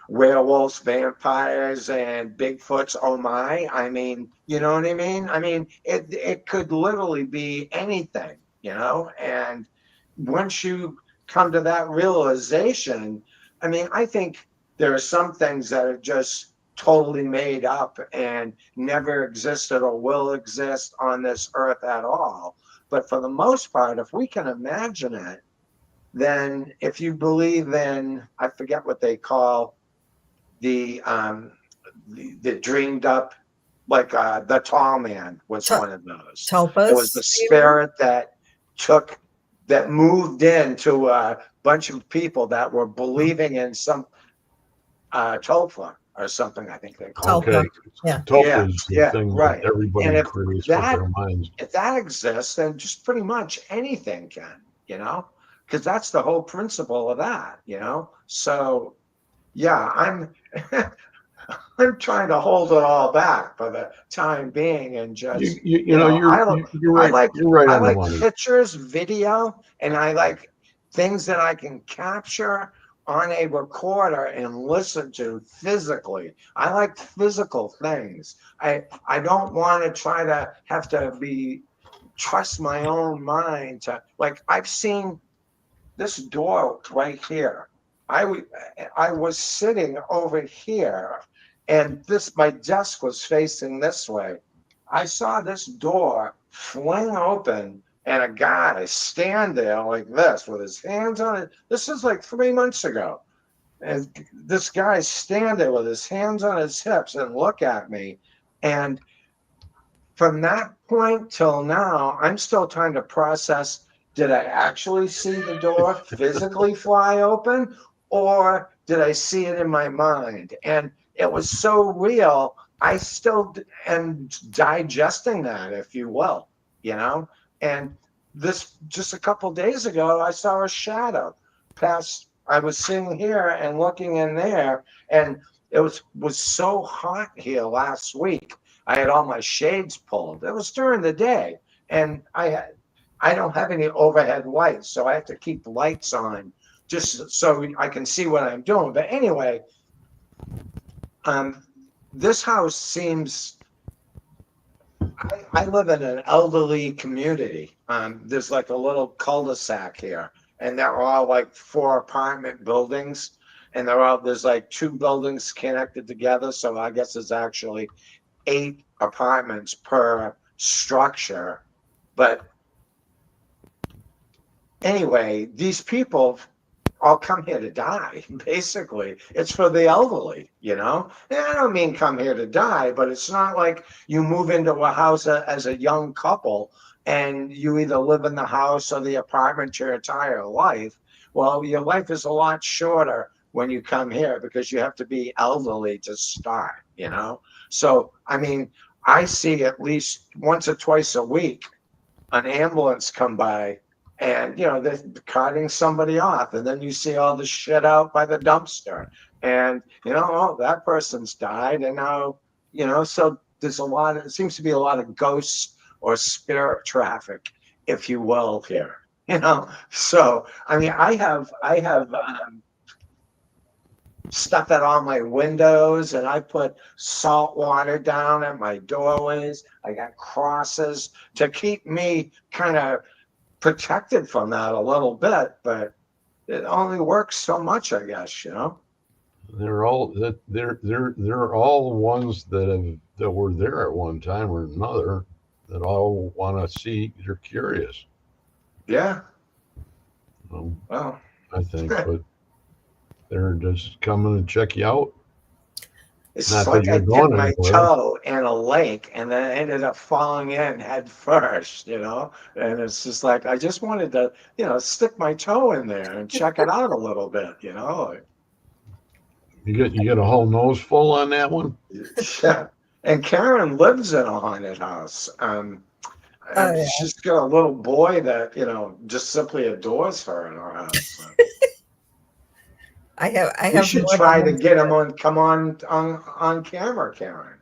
Speaker 3: werewolves, vampires, and Bigfoots, oh my. I mean, you know what I mean? I mean, it could literally be anything, and once you come to that realization, I mean, I think there are some things that are just totally made up and never existed or will exist on this earth at all. But for the most part, if we can imagine it, then if you believe in, I forget what they call the dreamed up, like the tall man was one of those.
Speaker 2: Tulpas,
Speaker 3: it was the spirit that moved into a bunch of people that were believing in some tulpa. or something, I think they call it.
Speaker 2: Tulpa.
Speaker 1: Okay.
Speaker 2: Yeah.
Speaker 1: Tulpa is the
Speaker 3: Yeah,
Speaker 1: thing
Speaker 3: right.
Speaker 1: that everybody
Speaker 3: And if
Speaker 1: creates
Speaker 3: that
Speaker 1: with their minds.
Speaker 3: if that exists, then just pretty much anything can, because that's the whole principle of that, So yeah, I'm trying to hold it all back for the time being and just,
Speaker 1: You know, you're
Speaker 3: I
Speaker 1: right.
Speaker 3: like
Speaker 1: You're right
Speaker 3: I
Speaker 1: on the
Speaker 3: like
Speaker 1: money.
Speaker 3: pictures, video, and I like things that I can capture on a recorder and listen to physically. I like physical things. I don't want to try to have to trust my own mind to, like, I've seen this door right here. I was sitting over here, and my desk was facing this way. I saw this door fling open and a guy stand there like this with his hands on it. This is like 3 months ago. And this guy stand there with his hands on his hips and look at me. And from that point till now, I'm still trying to process, did I actually see the door physically fly open, or did I see it in my mind? And it was so real, I still am digesting that, if you will, And this, just a couple days ago, I saw a shadow pass. I was sitting here and looking in there, and it was so hot here last week. I had all my shades pulled. It was during the day, and I don't have any overhead lights, so I have to keep lights on just so I can see what I'm doing. But anyway, this house seems. I live in an elderly community. There's like a little cul-de-sac here, and they're all like 4 apartment buildings, and there's like 2 buildings connected together. So I guess it's actually 8 apartments per structure. But anyway, these people all come here to die, basically. It's for the elderly, And I don't mean come here to die, but it's not like you move into a house as a young couple and you either live in the house or the apartment your entire life. Well, your life is a lot shorter when you come here because you have to be elderly to start, So, I mean, I see at least once or twice a week an ambulance come by, and they're carting somebody off, and then you see all the shit out by the dumpster, and oh, that person's died, and now so there's it seems to be a lot of ghosts or spirit traffic, if you will, here. So I mean, I have stuff that on my windows, and I put salt water down at my doorways. I got crosses to keep me kind of protected from that a little bit, but it only works so much, I guess,
Speaker 1: They're all they're all ones that were there at one time or another that all want to see. They're curious.
Speaker 3: Yeah.
Speaker 1: Well, I think, but they're just coming to check you out.
Speaker 3: It's not like I dipped my
Speaker 1: anywhere.
Speaker 3: toe in a lake and then ended up falling in head first, and it's just like, I just wanted to, stick my toe in there and check it out a little bit,
Speaker 1: You get a whole nose full on that one?
Speaker 3: Yeah. And Karen lives in a haunted house. She's got a little boy that, just simply adores her in her house. So.
Speaker 2: I have.
Speaker 3: You should try to get him come on camera, Karen.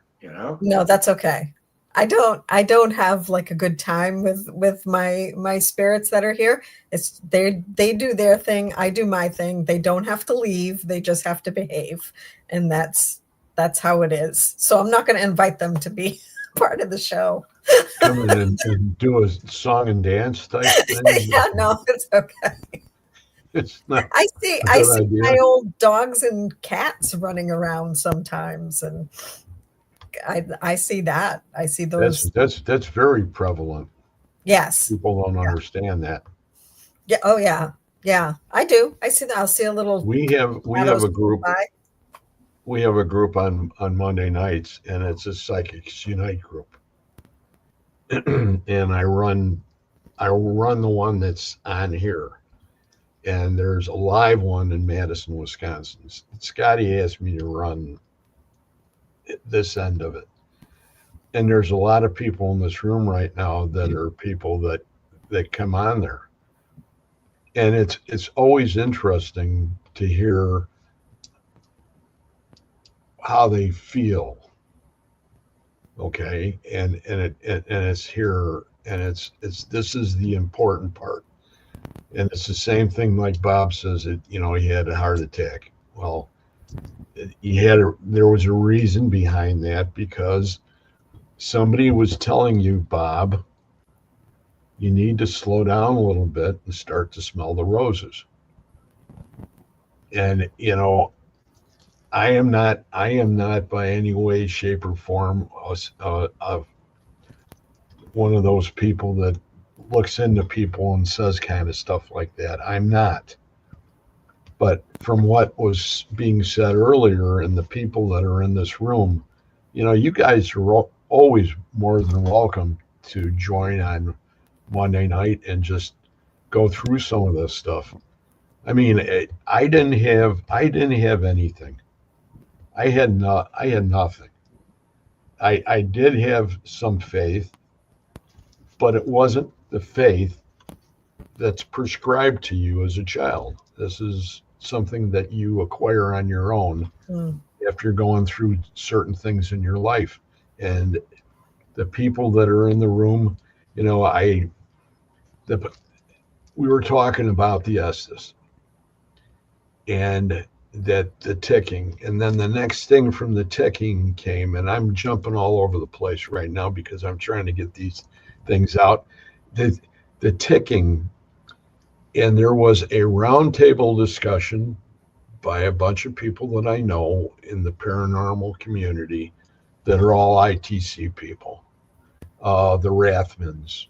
Speaker 2: No, that's okay. I don't have like a good time with my spirits that are here. It's they do their thing, I do my thing. They don't have to leave. They just have to behave, and that's how it is. So I'm not going to invite them to be part of the show.
Speaker 1: Come in and do a song and dance type thing.
Speaker 2: Yeah, no, it's okay.
Speaker 1: It's not.
Speaker 2: I see my old dogs and cats running around sometimes, and I see that. I see those.
Speaker 1: That's very prevalent.
Speaker 2: Yes.
Speaker 1: People don't understand that.
Speaker 2: Yeah. Oh yeah. Yeah. I do. I see that. I'll see a little.
Speaker 1: We have a group. We have a group on Monday nights, and it's a Psychics Unite group. And I run the one that's on here. And there's a live one in Madison, Wisconsin. Scotty asked me to run this end of it. And there's a lot of people in this room right now that are people that come on there. And it's always interesting to hear how they feel. Okay. And it's here, and it's this is the important part. And it's the same thing like Bob says that, you know, he had a heart attack. Well, there was a reason behind that, because somebody was telling you, Bob, you need to slow down a little bit and start to smell the roses. And, you know, I am not by any way, shape, or form one of those people that looks into people and says kind of stuff like that. I'm not. But from what was being said earlier, and the people that are in this room, you know, you guys are always more than welcome to join on Monday night and just go through some of this stuff. I mean, I didn't have anything. I had nothing. I did have some faith, but it wasn't the faith that's prescribed to you as a child. This is something that you acquire on your own after going through certain things in your life. And the people that are in the room, you know, we were talking about the Estes and that the ticking, and then the next thing from the ticking came, and I'm jumping all over the place right now because I'm trying to get these things out. The ticking, and there was a roundtable discussion by a bunch of people that I know in the paranormal community that are all ITC people. The Rathmans,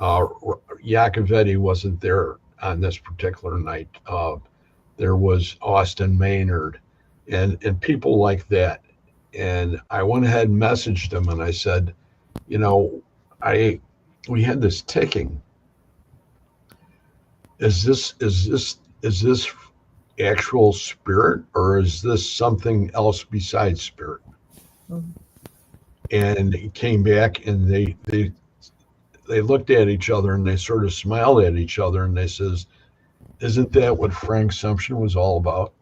Speaker 1: Yacovetti wasn't there on this particular night. There was Austin Maynard and people like that. And I went ahead and messaged them, and I said, you know, we had this ticking. Is this actual spirit, or is this something else besides spirit? Mm-hmm. And he came back, and they looked at each other, and they sort of smiled at each other, and they says, isn't that what Frank Sumption was all about?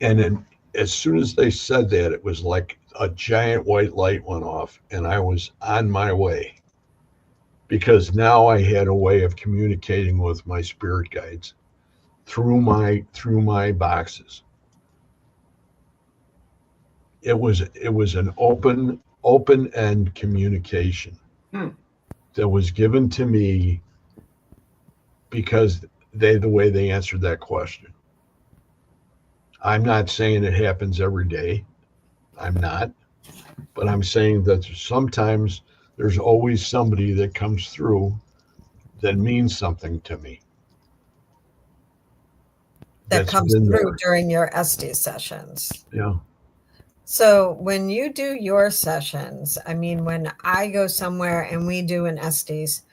Speaker 1: And then as soon as they said that, it was like a giant white light went off, and I was on my way, because now I had a way of communicating with my spirit guides through my boxes. It was an open end communication that was given to me because the way they answered that question. I'm not saying it happens every day. I'm not. But I'm saying that sometimes there's always somebody that comes through that means something to me.
Speaker 2: That comes through during your Estes sessions.
Speaker 1: Yeah.
Speaker 2: So when you do your sessions, I mean, when I go somewhere and we do an Estes,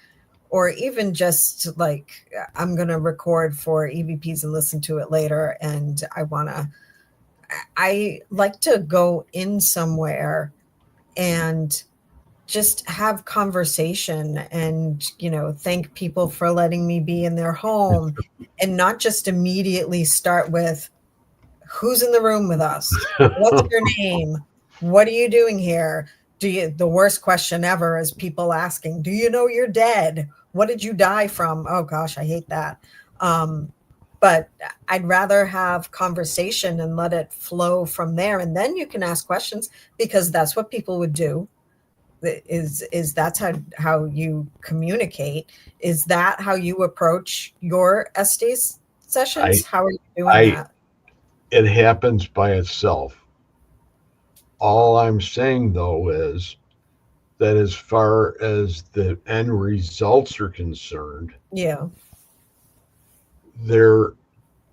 Speaker 2: or even just like I'm going to record for EVPs and listen to it later, and I like to go in somewhere and just have conversation and, you know, thank people for letting me be in their home, and not just immediately start with, who's in the room with us? What's your name? What are you doing here? The worst question ever is people asking, do you know you're dead? What did you die from? Oh gosh, I hate that. But I'd rather have conversation and let it flow from there. And then you can ask questions, because that's what people would do. Is that's how you communicate? Is that how you approach your Estes sessions? How are you doing that?
Speaker 1: It happens by itself. All I'm saying, though, is that as far as the end results are concerned,
Speaker 2: yeah,
Speaker 1: they're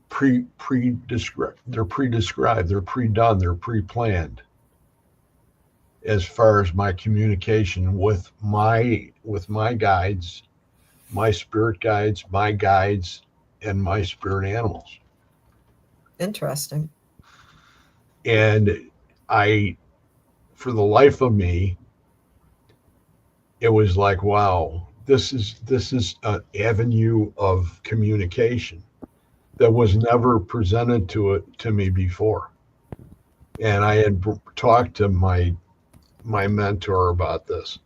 Speaker 1: pre-described, they're pre-done, they're pre-planned. As far as my communication with my guides, my spirit guides, my guides, and my spirit animals.
Speaker 2: Interesting.
Speaker 1: And I, for the life of me, it was like, wow, this is an avenue of communication that was never presented to me before. And I had talked to my mentor about this,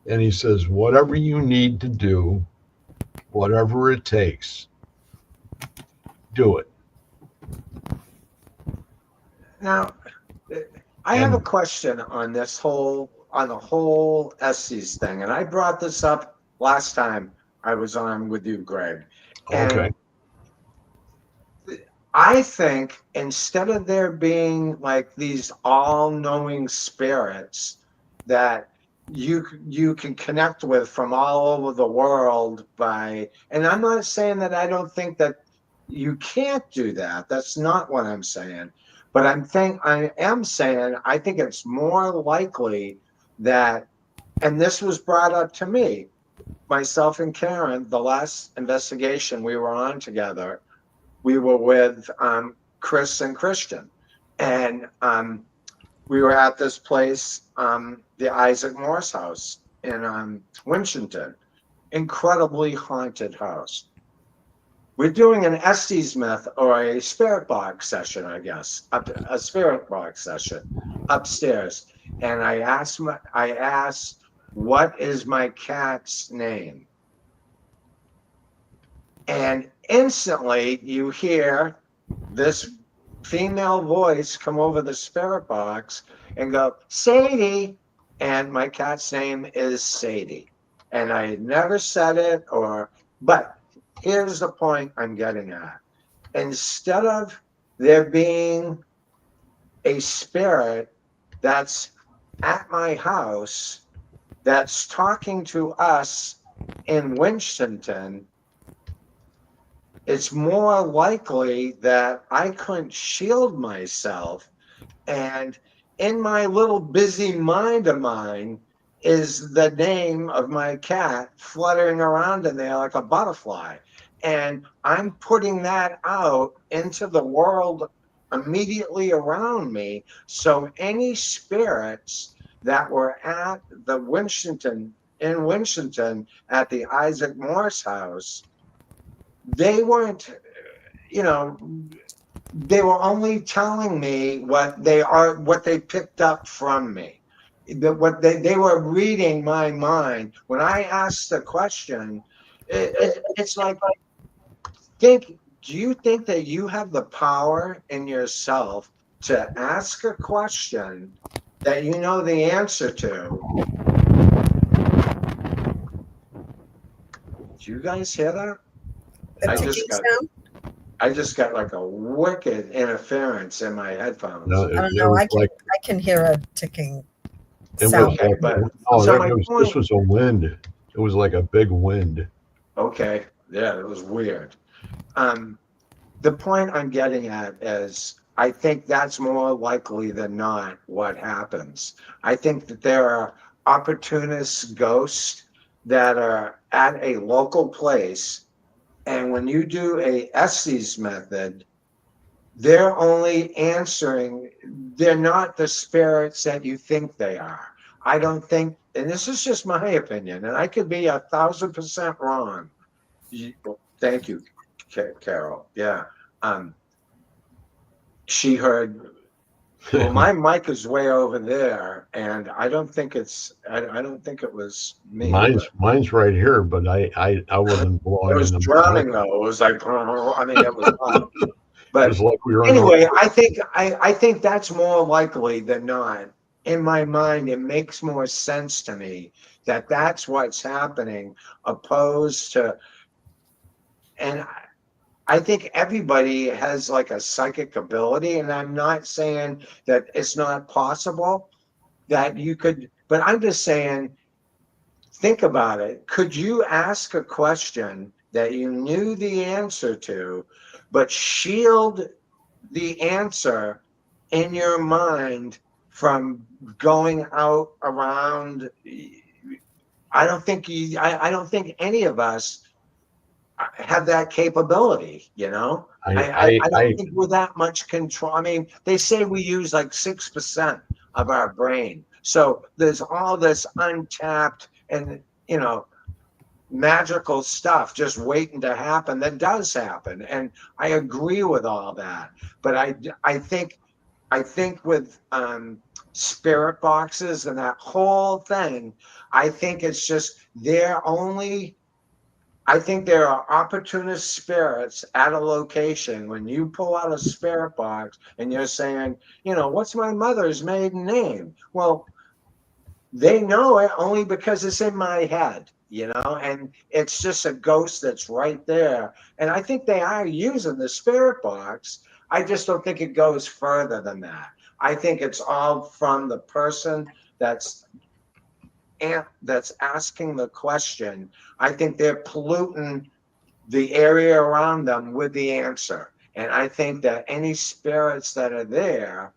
Speaker 1: and he says, whatever you need to do, whatever it takes, do it.
Speaker 3: Now, I have a
Speaker 1: And
Speaker 3: question on the whole Estes thing, and I brought this up last time I was on with you, Greg.
Speaker 1: okay,
Speaker 3: And I think instead of there being like these all-knowing spirits that you can connect with from all over the world by, and I'm not saying that I don't think that you can't do that. That's not what I'm saying. But I am saying I think it's more likely that, and this was brought up to me, myself and Karen, the last investigation we were on together, we were with Chris and Christian, and we were at this place, the Isaac Morse House in Winchendon, incredibly haunted house. We're doing an Estes myth or a spirit box session, I guess, a spirit box session upstairs, and I asked, what is my cat's name? And instantly you hear this female voice come over the spirit box and go, Sadie. And my cat's name is Sadie. And I had never said it, but here's the point I'm getting at. Instead of there being a spirit that's at my house that's talking to us in Winchendon, it's more likely that I couldn't shield myself. And in my little busy mind of mine is the name of my cat fluttering around in there like a butterfly. And I'm putting that out into the world immediately around me. So any spirits that were at the in Winchendon at the Isaac Morse house, they weren't, you know, they were only telling me what they picked up from me. What they were reading my mind. When I asked the question, it's like, do you think that you have the power in yourself to ask a question that you know the answer to? Do you guys hear that?
Speaker 2: The
Speaker 3: I
Speaker 2: ticking
Speaker 3: just got
Speaker 2: sound?
Speaker 3: I just got like a wicked interference in my
Speaker 1: no,
Speaker 3: headphones.
Speaker 2: I don't
Speaker 1: there
Speaker 2: know.
Speaker 1: was
Speaker 2: I can hear a ticking
Speaker 1: it was
Speaker 2: sound.
Speaker 3: Okay,
Speaker 1: like,
Speaker 3: but
Speaker 1: oh,
Speaker 3: so my
Speaker 1: this
Speaker 3: point,
Speaker 1: was a wind. It was like a big wind.
Speaker 3: okay, yeah, it was weird. The point I'm getting at is I think that's more likely than not what happens. I think that there are opportunist ghosts that are at a local place, and when you do a Estes method, they're only answering, they're not the spirits that you think they are. I don't think, and this is just my opinion, and I could be 1,000% wrong. Thank you, Carol. Yeah. Um, she heard, well, my mic is way over there, and I don't think I don't think it was me, but
Speaker 1: Mine's right here, but I wasn't
Speaker 3: it
Speaker 1: blowing
Speaker 3: was
Speaker 1: into my mic.
Speaker 3: drumming though. It was like, I mean, it was loud.
Speaker 1: It
Speaker 3: But
Speaker 1: was like we were in a
Speaker 3: anyway, I think that's more likely than not. In my mind, it makes more sense to me that that's what's happening, opposed to, and I think everybody has like a psychic ability, and I'm not saying that it's not possible that you could, but I'm just saying, think about it. Could you ask a question that you knew the answer to, but shield the answer in your mind from going out around? I don't think any of us, have that capability, you know? I don't think we're that much control. I mean, they say we use like 6% of our brain. So there's all this untapped and, you know, magical stuff just waiting to happen that does happen. And I agree with all that. But I think with spirit boxes and that whole thing, I think it's just they're only I think there are opportunist spirits at a location. When you pull out a spirit box and you're saying, you know, what's my mother's maiden name? Well, they know it only because it's in my head, you know, and it's just a ghost that's right there. And I think they are using the spirit box. I just don't think it goes further than that. I think it's all from the person that's asking the question. I think they're polluting the area around them with the answer. And I think that any spirits that are there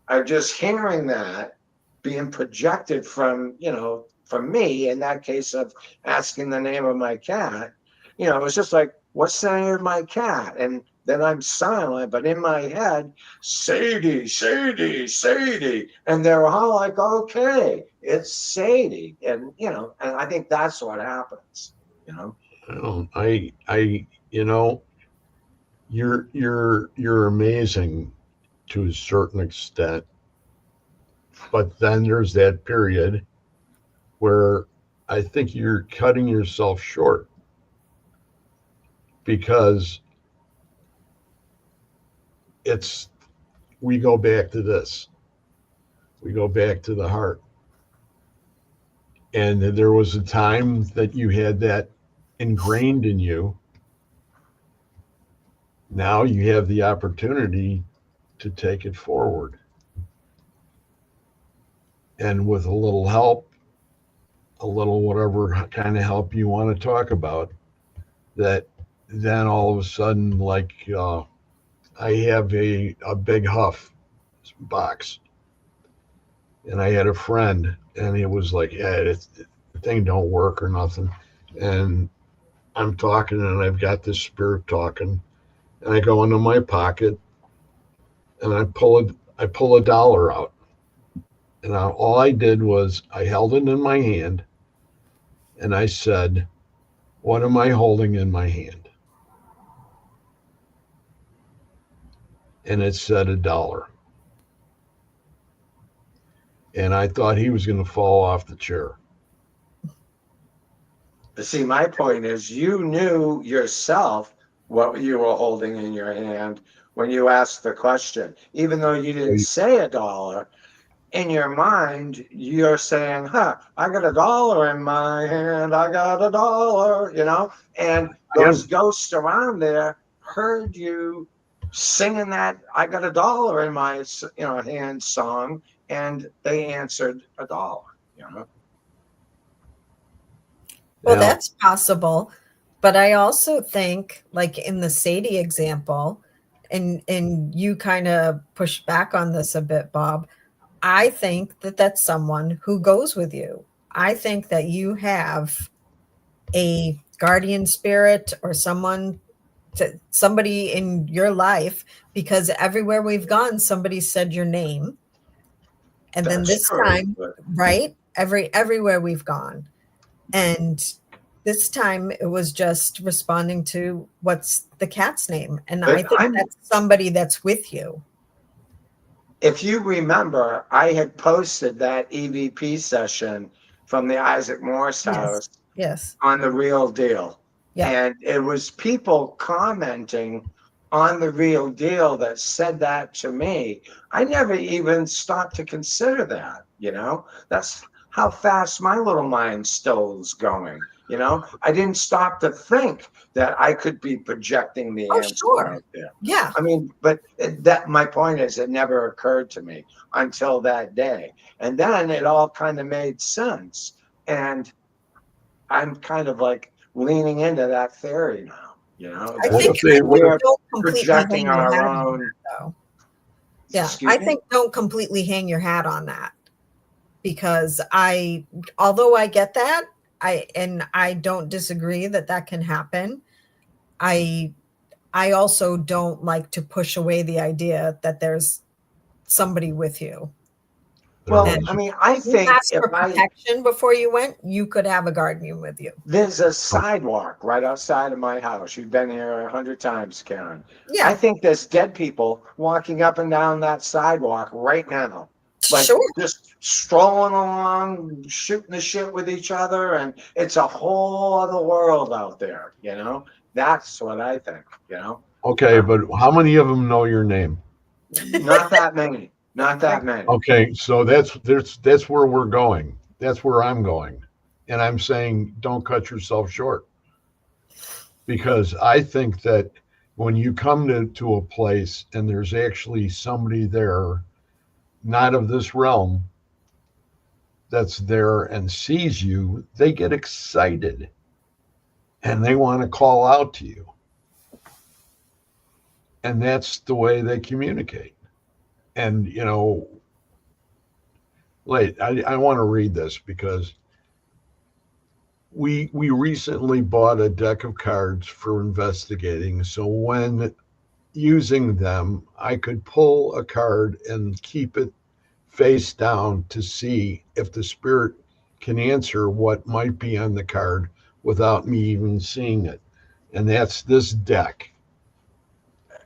Speaker 3: are just hearing that being projected from, you know, from me in that case of asking the name of my cat. You know, it's just like, what's the name of my cat? And then I'm silent, but in my head, Sadie, Sadie, Sadie. And they're all like, okay, it's Sadie. And, you know, and I think that's what happens, you know.
Speaker 1: You know, you're amazing to a certain extent, but then there's that period where I think you're cutting yourself short, because we go back to this. We go back to the heart. And there was a time that you had that ingrained in you. Now you have the opportunity to take it forward. And with a little help, a little whatever kind of help you want to talk about, that then all of a sudden, like I have a big Huff box, and I had a friend, and it was like, yeah, the thing don't work or nothing. And I'm talking, and I've got this spirit talking, and I go into my pocket, and I pull a dollar out, and all I did was I held it in my hand, and I said, "What am I holding in my hand?" And it said $1. And I thought he was going to fall off the chair.
Speaker 3: But see, my point is you knew yourself what you were holding in your hand when you asked the question. Even though you didn't say $1, in your mind, you're saying, huh, I got $1 in my hand, I got $1, you know? And those ghosts around there heard you singing that I got $1 in my, you know, hand song, and they answered $1, you know?
Speaker 2: Well, that's possible. But I also think, like in the Sadie example, and you kind of pushed back on this a bit, Bob, I think that that's someone who goes with you. I think that you have a guardian spirit or somebody in your life, because everywhere we've gone, somebody said your name. And then this time, right? Everywhere we've gone. And this time it was just responding to what's the cat's name. And I think that's somebody that's with you.
Speaker 3: If you remember, I had posted that EVP session from the Isaac Morris house on The Real Deal. Yeah. And it was people commenting on The Real Deal that said that to me. I never even stopped to consider that, you know? That's how fast my little mind still is going, you know? I didn't stop to think that I could be projecting the answer.
Speaker 2: Sure.
Speaker 3: Out there.
Speaker 2: Yeah.
Speaker 3: I mean, but that my point is it never occurred to me until that day. And then it all kind of made sense. And I'm kind of like leaning into that theory now, you know?
Speaker 2: I think
Speaker 3: we're projecting our own.
Speaker 2: Yeah, I think don't completely hang your hat on that, because although I get that, I don't disagree that can happen. I also don't like to push away the idea that there's somebody with you.
Speaker 3: Well,
Speaker 2: And
Speaker 3: I mean, I
Speaker 2: you
Speaker 3: think
Speaker 2: asked
Speaker 3: if
Speaker 2: for protection before you went, you could have a guardian with you.
Speaker 3: there's a sidewalk right outside of my house. You've been here 100 times, Karen. I
Speaker 2: Yeah,
Speaker 3: think there's dead people walking up and down that sidewalk right now. Like
Speaker 2: sure.
Speaker 3: just strolling along, shooting the shit with each other, and it's a whole other world out there, you know? That's what I think, you know?
Speaker 1: Okay, but how many of them know your name?
Speaker 3: Not that many. Not that many.
Speaker 1: Okay, so that's where we're going. That's where I'm going. And I'm saying don't cut yourself short. Because I think that when you come to a place and there's actually somebody there, not of this realm, that's there and sees you, they get excited and they want to call out to you. And that's the way they communicate. And, you know, I want to read this because we recently bought a deck of cards for investigating. So when using them, I could pull a card and keep it face down to see if the spirit can answer what might be on the card without me even seeing it. And that's this deck.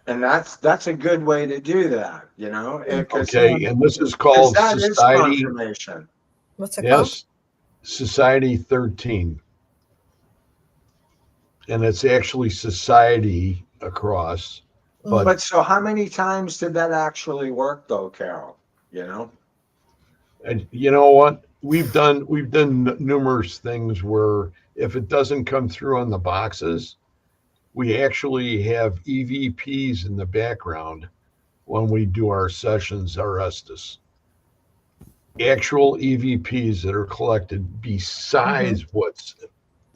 Speaker 3: And that's a good way to do that, you know? Because
Speaker 1: Okay. And this is called
Speaker 3: that is
Speaker 1: Society.
Speaker 3: confirmation.
Speaker 2: What's it called?
Speaker 1: Yes. Society 13. And it's actually society across.
Speaker 3: But so how many times did that actually work though, Carol? You know?
Speaker 1: And you know what? We've done numerous things where if it doesn't come through on the boxes, we actually have EVPs in the background when we do our sessions, our Estes. Actual EVPs that are collected besides what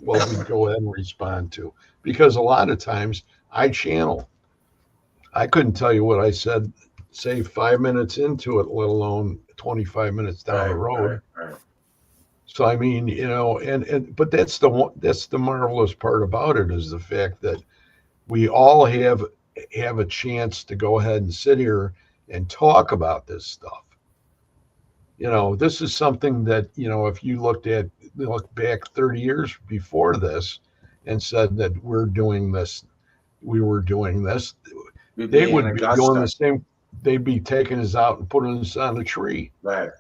Speaker 1: we go ahead and respond to. Because a lot of times I channel. I couldn't tell you what I said, say 5 minutes into it, let alone 25 minutes down the road.
Speaker 3: Right.
Speaker 1: So I mean, you know, but that's the marvelous part about it is the fact that we all have a chance to go ahead and sit here and talk about this stuff. You know, this is something that, you know, if you look back 30 years before this and said that we were doing this, they would be doing the same. They'd be taking us out and putting us on a tree.
Speaker 3: Right.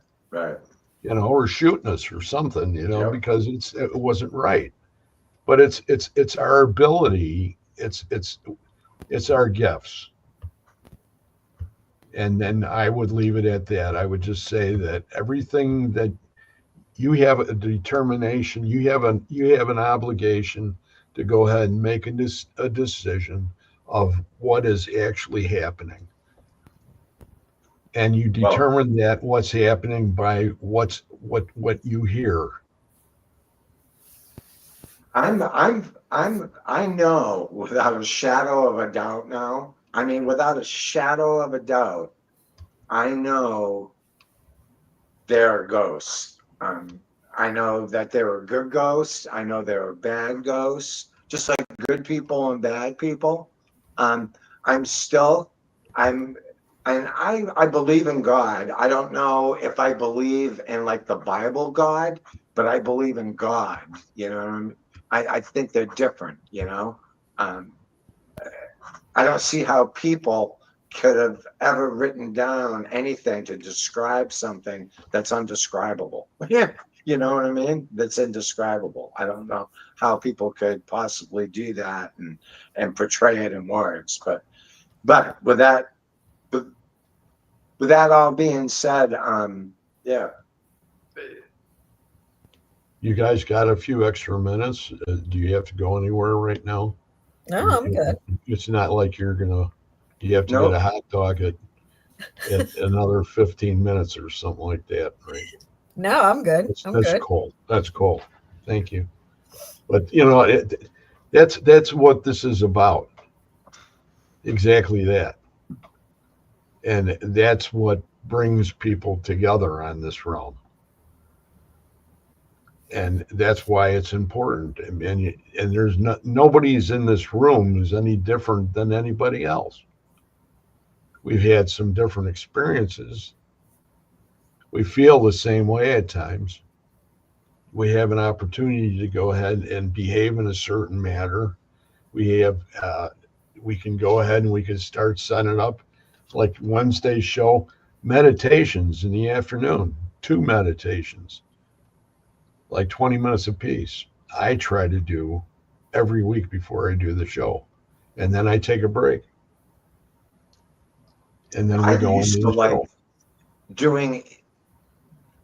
Speaker 1: You know, or shooting us or something, you know,
Speaker 3: Yep.
Speaker 1: because it wasn't right. But it's our ability, it's our gifts. And then I would leave it at that. I would just say that everything that you have a determination, you have an obligation to go ahead and make a decision of what is actually happening. And you determine that what's happening by what you hear.
Speaker 3: I know without a shadow of a doubt now. I mean, without a shadow of a doubt, I know there are ghosts. I know that there are good ghosts. I know there are bad ghosts, just like good people and bad people. And I believe in God. I don't know if I believe in like the Bible God, but I believe in God. You know, I think they're different. You know, I don't see how people could have ever written down anything to describe something that's undescribable. Yeah, you know what I mean? That's indescribable. I don't know how people could possibly do that and portray it in words. But with that all being said, yeah.
Speaker 1: You guys got a few extra minutes. Do you have to go anywhere right now?
Speaker 2: No, I'm good.
Speaker 1: It's not like you have to
Speaker 3: Nope.
Speaker 1: get a hot dog at another 15 minutes or something like that, right?
Speaker 2: No, I'm good.
Speaker 1: That's cool. That's cool. Thank you. But you know, that's what this is about. Exactly that. And that's what brings people together on this realm. And that's why it's important. And there's nobody's in this room is any different than anybody else. We've had some different experiences. We feel the same way at times. We have an opportunity to go ahead and behave in a certain manner. We have, we can go ahead and we can start setting up like Wednesday's show, meditations in the afternoon, 2 meditations, like 20 minutes apiece. I try to do every week before I do the show. And then I take a break. And then we
Speaker 3: I
Speaker 1: go
Speaker 3: used
Speaker 1: into
Speaker 3: to
Speaker 1: the
Speaker 3: like
Speaker 1: show.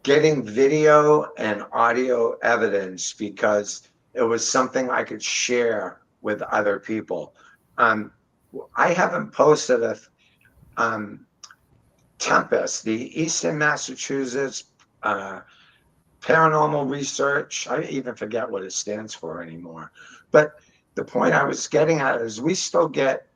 Speaker 3: getting video and audio evidence because it was something I could share with other people. Um, I haven't posted a Tempest, the Eastern Massachusetts uh, Paranormal Research. I even forget what it stands for anymore. But the point I was getting at is we still get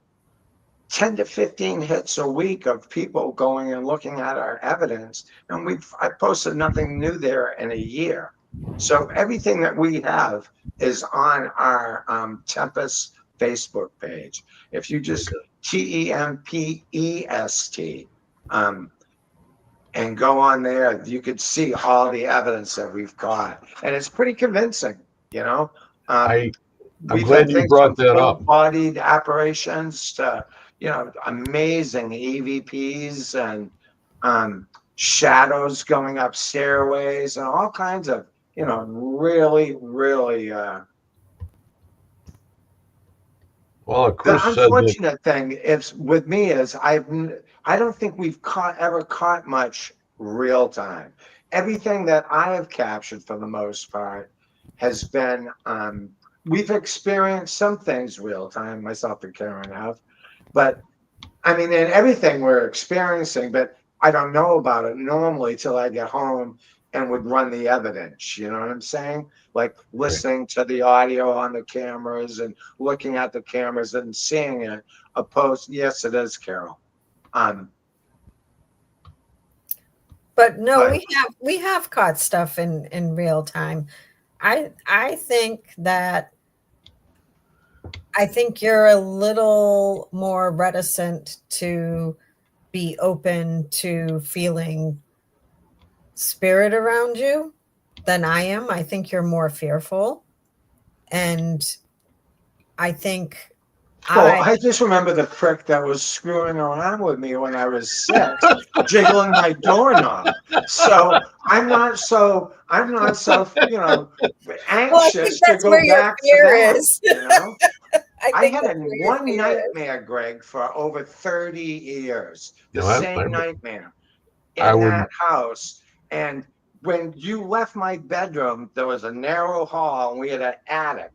Speaker 3: 10 to 15 hits a week of people going and looking at our evidence. And I posted nothing new there in a year. So everything that we have is on our Tempest Facebook page. If you just
Speaker 1: Okay.
Speaker 3: TEMPEST and go on there, you could see all the evidence that we've got. And it's pretty convincing, you know. Um,
Speaker 1: I I'm
Speaker 3: we've
Speaker 1: glad
Speaker 3: had
Speaker 1: you
Speaker 3: things from
Speaker 1: brought that up.
Speaker 3: full-bodied apparitions to, amazing EVPs and shadows going up stairways and all kinds of, really, really.
Speaker 1: Well,
Speaker 3: The
Speaker 1: Chris said that.
Speaker 3: unfortunate thing is with me is I don't think we've ever caught much real time. Everything that I have captured for the most part has been we've experienced some things real time, myself and Karen have, but I mean, in everything we're experiencing, but I don't know about it normally till I get home and would run the evidence. You know what I'm saying? Like
Speaker 1: Right.
Speaker 3: listening to the audio on the cameras and looking at the cameras and seeing it. Opposed, yes, it is, Carol. Um,
Speaker 2: But no,
Speaker 3: but
Speaker 2: we have caught stuff in real time. I think that I think you're a little more reticent to be open to feeling spirit around you than I am. I think you're more fearful. And I think
Speaker 3: well,
Speaker 2: I,
Speaker 3: I just remember the prick that was screwing around with me when I was 6, jiggling my doorknob. So I'm not so
Speaker 2: well, I think
Speaker 3: anxious to
Speaker 2: that's
Speaker 3: go
Speaker 2: where your
Speaker 3: back to
Speaker 2: fear
Speaker 3: that.
Speaker 2: is.
Speaker 3: You know.
Speaker 2: I
Speaker 3: I
Speaker 2: think
Speaker 3: had
Speaker 2: that's where your
Speaker 3: one
Speaker 2: fear is.
Speaker 3: nightmare, Greg, for over 30 years.
Speaker 1: You
Speaker 3: The
Speaker 1: know,
Speaker 3: same nightmare
Speaker 1: I
Speaker 3: in
Speaker 1: would.
Speaker 3: that house. And when you left my bedroom, there was a narrow hall, and we had an attic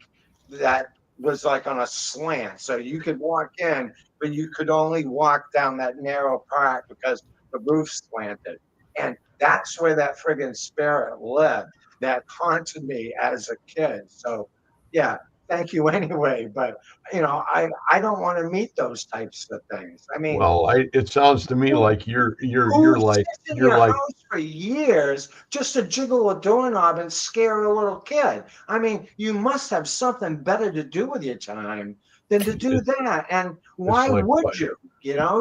Speaker 3: that was like on a slant. So you could walk in, but you could only walk down that narrow part because the roof slanted. And that's where that friggin' spirit lived that haunted me as a kid. So, yeah, thank you anyway. But, I don't want to meet those types of things. I mean,
Speaker 1: Well, it sounds to me
Speaker 3: who
Speaker 1: like
Speaker 3: who
Speaker 1: you're like
Speaker 3: sits in
Speaker 1: you're
Speaker 3: your
Speaker 1: like
Speaker 3: house for years just to jiggle a doorknob and scare a little kid? I mean, you must have something better to do with your time than to do
Speaker 1: it,
Speaker 3: that. And
Speaker 1: it's
Speaker 3: why
Speaker 1: like
Speaker 3: would you?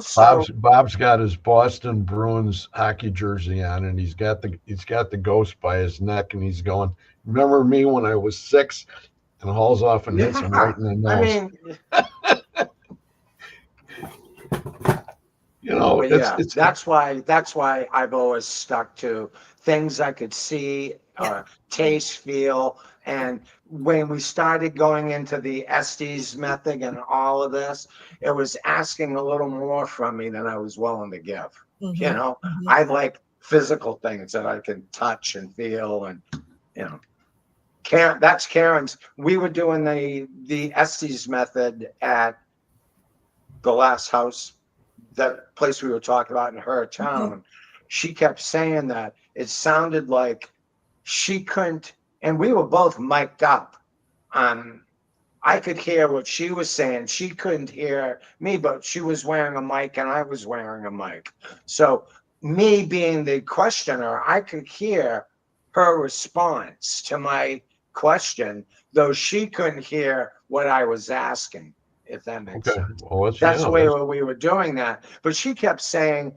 Speaker 3: So
Speaker 1: Bob's got his Boston Bruins hockey jersey on, and he's got the ghost by his neck, and he's going, "Remember me when I was 6?" And hauls off and hits him
Speaker 3: yeah,
Speaker 1: right in the
Speaker 3: I
Speaker 1: nose.
Speaker 3: mean,
Speaker 1: You know,
Speaker 3: but
Speaker 1: it's
Speaker 3: yeah,
Speaker 1: it's
Speaker 3: that's why I've always stuck to things I could see,
Speaker 2: Yeah.
Speaker 3: taste, feel. And when we started going into the Estes method and all of this, it was asking a little more from me than I was willing to give. You
Speaker 2: Mhm,
Speaker 3: know,
Speaker 2: mhm.
Speaker 3: I like physical things that I can touch and feel, and you know, Karen, that's Karen's. We were doing the Estes method at the last house, that place we were talking about in her
Speaker 2: Mhm.
Speaker 3: town. She kept saying that it sounded like she couldn't, and we were both mic'd up. Um, I could hear what she was saying. She couldn't hear me, but she was wearing a mic and I was wearing a mic. So, me being the questioner, I could hear her response to my question, though she couldn't hear what I was asking, if that makes
Speaker 1: Okay.
Speaker 3: sense.
Speaker 1: Well, that's,
Speaker 3: That's
Speaker 1: yeah,
Speaker 3: the way
Speaker 1: that's,
Speaker 3: we were doing that. But she kept saying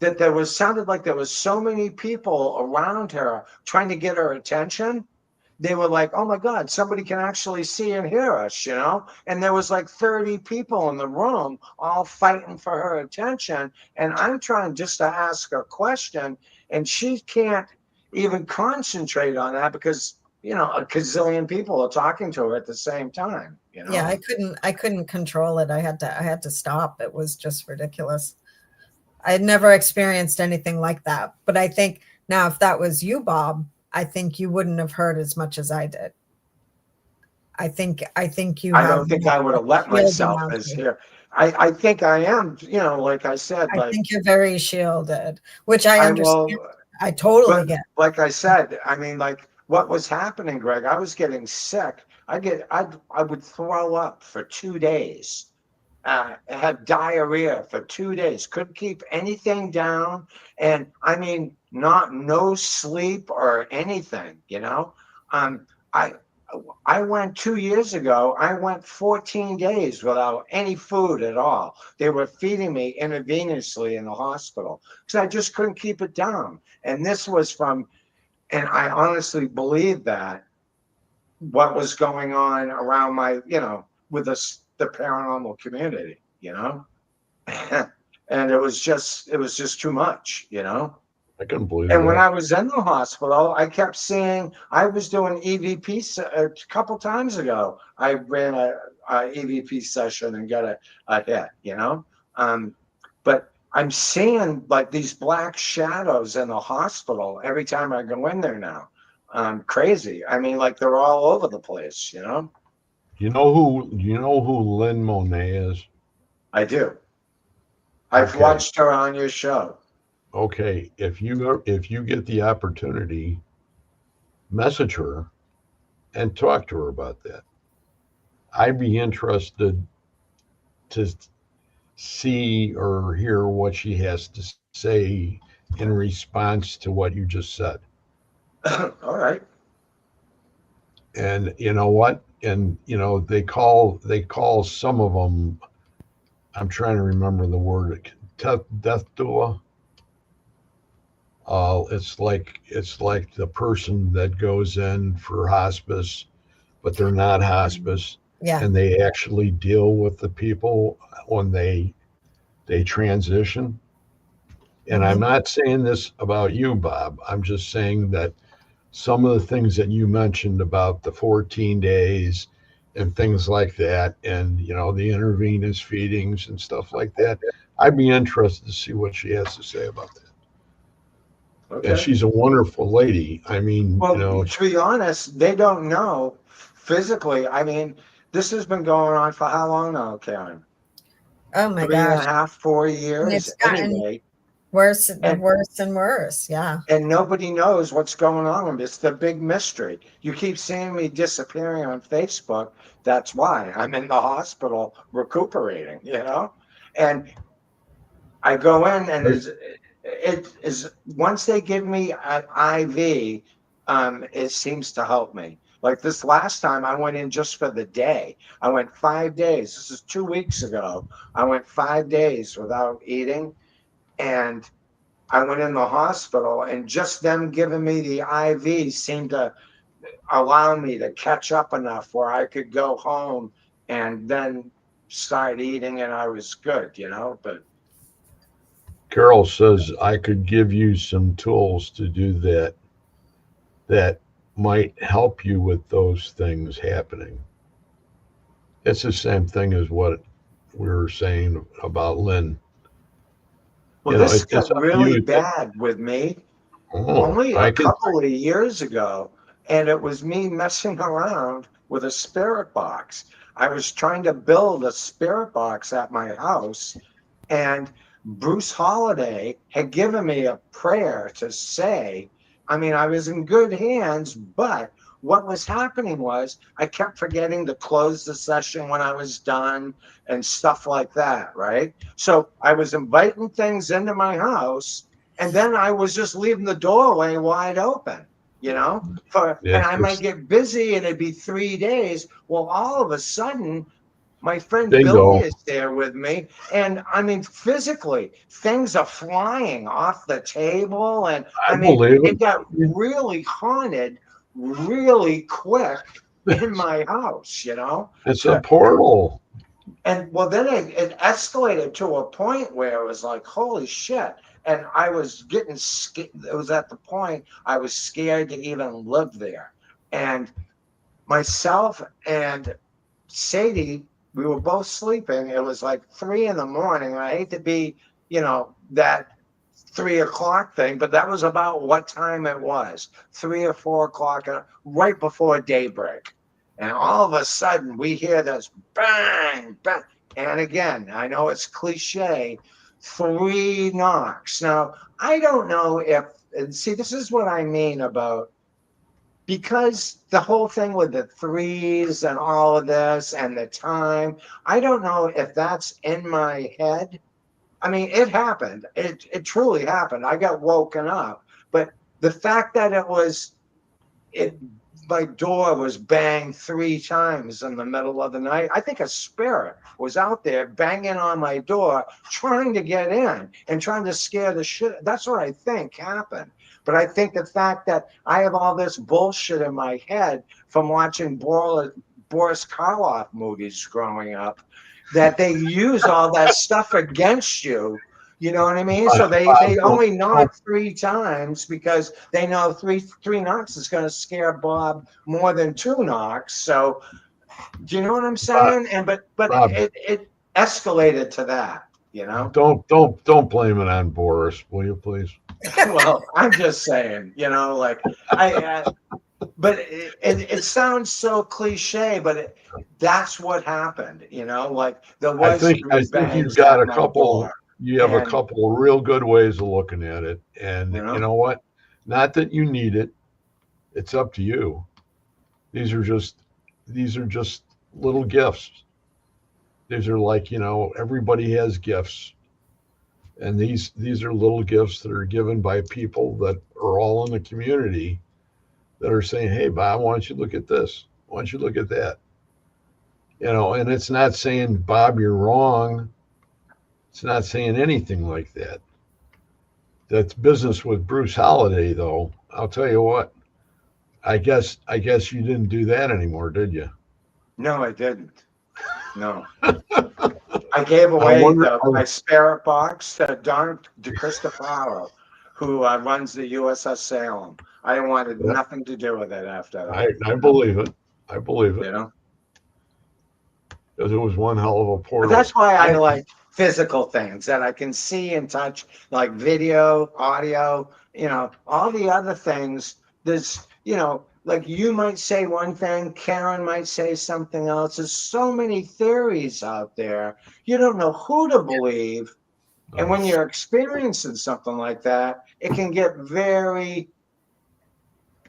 Speaker 3: that there was sounded like there was so many people around her trying to get her attention. They were like, oh my God, somebody can actually see and hear us, you know? And there was like 30 people in the room all fighting for her attention. And I'm trying just to ask her a question, and she can't even concentrate on that because, you know, a gazillion people are talking to her at the same time, you
Speaker 2: Yeah,
Speaker 3: know?
Speaker 2: I couldn't control it. I had to stop. It was just ridiculous. I had never experienced anything like that. But I think now, if that was you, Bob, I think you wouldn't have heard as much as I did. I think you
Speaker 3: I
Speaker 2: have
Speaker 3: don't think
Speaker 2: more
Speaker 3: I would
Speaker 2: of
Speaker 3: have
Speaker 2: a
Speaker 3: let
Speaker 2: shield
Speaker 3: myself
Speaker 2: around
Speaker 3: as
Speaker 2: you.
Speaker 3: here. I think I am, you know, like I said,
Speaker 2: I
Speaker 3: like
Speaker 2: think you're very shielded, which I
Speaker 3: I
Speaker 2: understand.
Speaker 3: will.
Speaker 2: I totally
Speaker 3: But
Speaker 2: get.
Speaker 3: like I said, I mean, like what was happening, Greg, I was getting sick. I would throw up for 2 days. Had diarrhea for 2 days, couldn't keep anything down. And I mean, no sleep or anything, you know. Um, I I went 2 years ago, I went 14 days without any food at all. They were feeding me intravenously in the hospital because I just couldn't keep it down. And this was from, and I honestly believe that what was going on around my, you know, with us, the paranormal community, you know, and it was just too much, you know.
Speaker 1: I can believe
Speaker 3: And when
Speaker 1: that.
Speaker 3: I was in the hospital, I kept seeing, I was doing EVP a couple times ago. I ran a EVP session and got a hit, you know. Um, but I'm seeing like these black shadows in the hospital every time I go in there now. Crazy. I mean, like they're all over the place, you know.
Speaker 1: You know who Lynn Monet is?
Speaker 3: I do. I've
Speaker 1: Okay.
Speaker 3: watched her on your show.
Speaker 1: Okay. If you get the opportunity, message her and talk to her about that. I'd be interested to see or hear what she has to say in response to what you just said.
Speaker 3: All right.
Speaker 1: And you know what? And you know they call some of them. I'm trying to remember the word. Death doula. It's like the person that goes in for hospice, but they're not hospice,
Speaker 2: Yeah.
Speaker 1: and they actually deal with the people when they transition. And I'm
Speaker 2: Hmm.
Speaker 1: not saying this about you, Bob. I'm just saying that some of the things that you mentioned about the 14 days and things like that, and you know the intravenous feedings and stuff like that, I'd be interested to see what she has to say about that. And
Speaker 3: Okay.
Speaker 1: she's a wonderful lady. I mean, you
Speaker 3: Well,
Speaker 1: know,
Speaker 3: to be honest, they don't know physically. I mean, this has been going on for how long now, Karen?
Speaker 2: Oh my
Speaker 3: Three and a
Speaker 2: gosh.
Speaker 3: half, 4
Speaker 2: And
Speaker 3: years
Speaker 2: it's gotten
Speaker 3: anyway.
Speaker 2: worse and
Speaker 3: And
Speaker 2: worse and worse. Yeah.
Speaker 3: nobody knows what's going on. It's the big mystery. You keep seeing me disappearing on Facebook. That's why I'm in the hospital recuperating, you know? And I go in and it is once they give me an IV, it seems to help me. Like this last time, I went in just for the day. I went 5 days. This is 2 weeks ago. I went 5 days without eating, and I went in the hospital, and just them giving me the IV seemed to allow me to catch up enough where I could go home and then start eating, and I was good, you know. But
Speaker 1: Carol says I could give you some tools to do that that might help you with those things happening. It's the same thing as what we were saying about Lynn.
Speaker 3: well,
Speaker 1: You know,
Speaker 3: this
Speaker 1: it's
Speaker 3: got
Speaker 1: up to
Speaker 3: really
Speaker 1: you.
Speaker 3: bad with me
Speaker 1: Oh,
Speaker 3: only a
Speaker 1: I can.
Speaker 3: couple of years ago, and it was me messing around with a spirit box. I was trying to build a spirit box at my house, and Bruce Holiday had given me a prayer to say. I mean, I was in good hands, but what was happening was I kept forgetting to close the session when I was done and stuff like that, right? So I was inviting things into my house, and then I was just leaving the doorway wide open. you know,
Speaker 1: Yeah,
Speaker 3: and I might get busy and it'd be 3 days. Well, all of a sudden, my friend Billy
Speaker 1: bingo.
Speaker 3: is there with me, and I mean, physically, things are flying off the table, and
Speaker 1: I
Speaker 3: I mean,
Speaker 1: believe
Speaker 3: it got
Speaker 1: it.
Speaker 3: really haunted really quick in my house, you know.
Speaker 1: It's a portal.
Speaker 3: And well, then it escalated to a point where it was like, holy shit. And I was getting scared. It was at the point I was scared to even live there. And myself and Sadie, we were both sleeping. It was like 3 in the morning. And I hate to be, that 3 o'clock thing, but that was about what time it was, 3 or 4 o'clock, right before daybreak. And all of a sudden we hear this bang, bang. And again, I know it's cliche, 3 knocks. Now, I don't know and see, this is what I mean about, because the whole thing with the threes and all of this and the time, I don't know if that's in my head. I mean, it happened. It truly happened. I got woken up, but the fact that it my door was banged 3 times in the middle of the night. I think a spirit was out there banging on my door, trying to get in and trying to scare the shit. That's what I think happened. But I think the fact that I have all this bullshit in my head from watching Boris Karloff movies growing up, that they use all that stuff against you. You know what I mean? So they
Speaker 1: Bob,
Speaker 3: only knock 3 times because they know three knocks is going to scare Bob more than 2 knocks. So do you know what I'm saying? And but
Speaker 1: Bob,
Speaker 3: it escalated to that. You know?
Speaker 1: don't blame it on Boris, will you please?
Speaker 3: Well, I'm just saying. Like but it sounds so cliche, but that's what happened. Like there was
Speaker 1: I
Speaker 3: three
Speaker 1: think you've
Speaker 3: bangs
Speaker 1: got
Speaker 3: at
Speaker 1: a
Speaker 3: my door,
Speaker 1: couple. You have a
Speaker 3: and
Speaker 1: couple of real good ways of looking at it,
Speaker 3: you
Speaker 1: and you
Speaker 3: know.
Speaker 1: know what? Not that you need it. It's up to you. These are just these are just little gifts. These are like, everybody has gifts, and these are little gifts that are given by people that are all in the community that are saying, "Hey, Bob, why don't you look at this? Why don't you look at that?" And it's not saying, Bob, you're wrong. It's not saying anything like that. That's business with Bruce Halliday, though. I'll tell you what. I guess you didn't do that anymore, did you?
Speaker 3: No, I didn't. No. I gave
Speaker 1: I
Speaker 3: away
Speaker 1: wonder.
Speaker 3: my spirit box to Don DeCristofaro, who runs the USS Salem. I wanted
Speaker 1: Yeah,
Speaker 3: nothing to do with it after
Speaker 1: I
Speaker 3: that.
Speaker 1: I believe it. I believe it
Speaker 3: You know?
Speaker 1: because it was one hell of a
Speaker 3: But
Speaker 1: portal.
Speaker 3: that's why I like physical things that I can see and touch, like video, audio, all the other things. There's, like you might say one thing, Karen might say something else. There's so many theories out there. You don't know who to believe. And
Speaker 1: Uh,
Speaker 3: when you're experiencing something like that, it can get very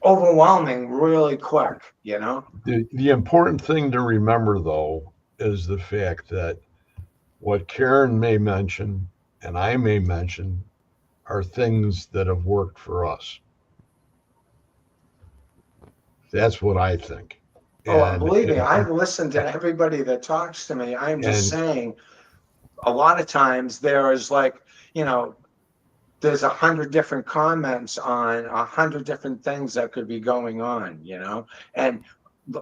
Speaker 3: overwhelming really quick.
Speaker 1: the important thing to remember, though, is the fact that what Karen may mention and I may mention are things that have worked for us. That's what I think.
Speaker 3: Oh,
Speaker 1: And
Speaker 3: believe me, I've listened to everybody that talks to me. I'm just
Speaker 1: and
Speaker 3: saying, a lot of times you know, there's 100 different comments on 100 different things that could be going on, and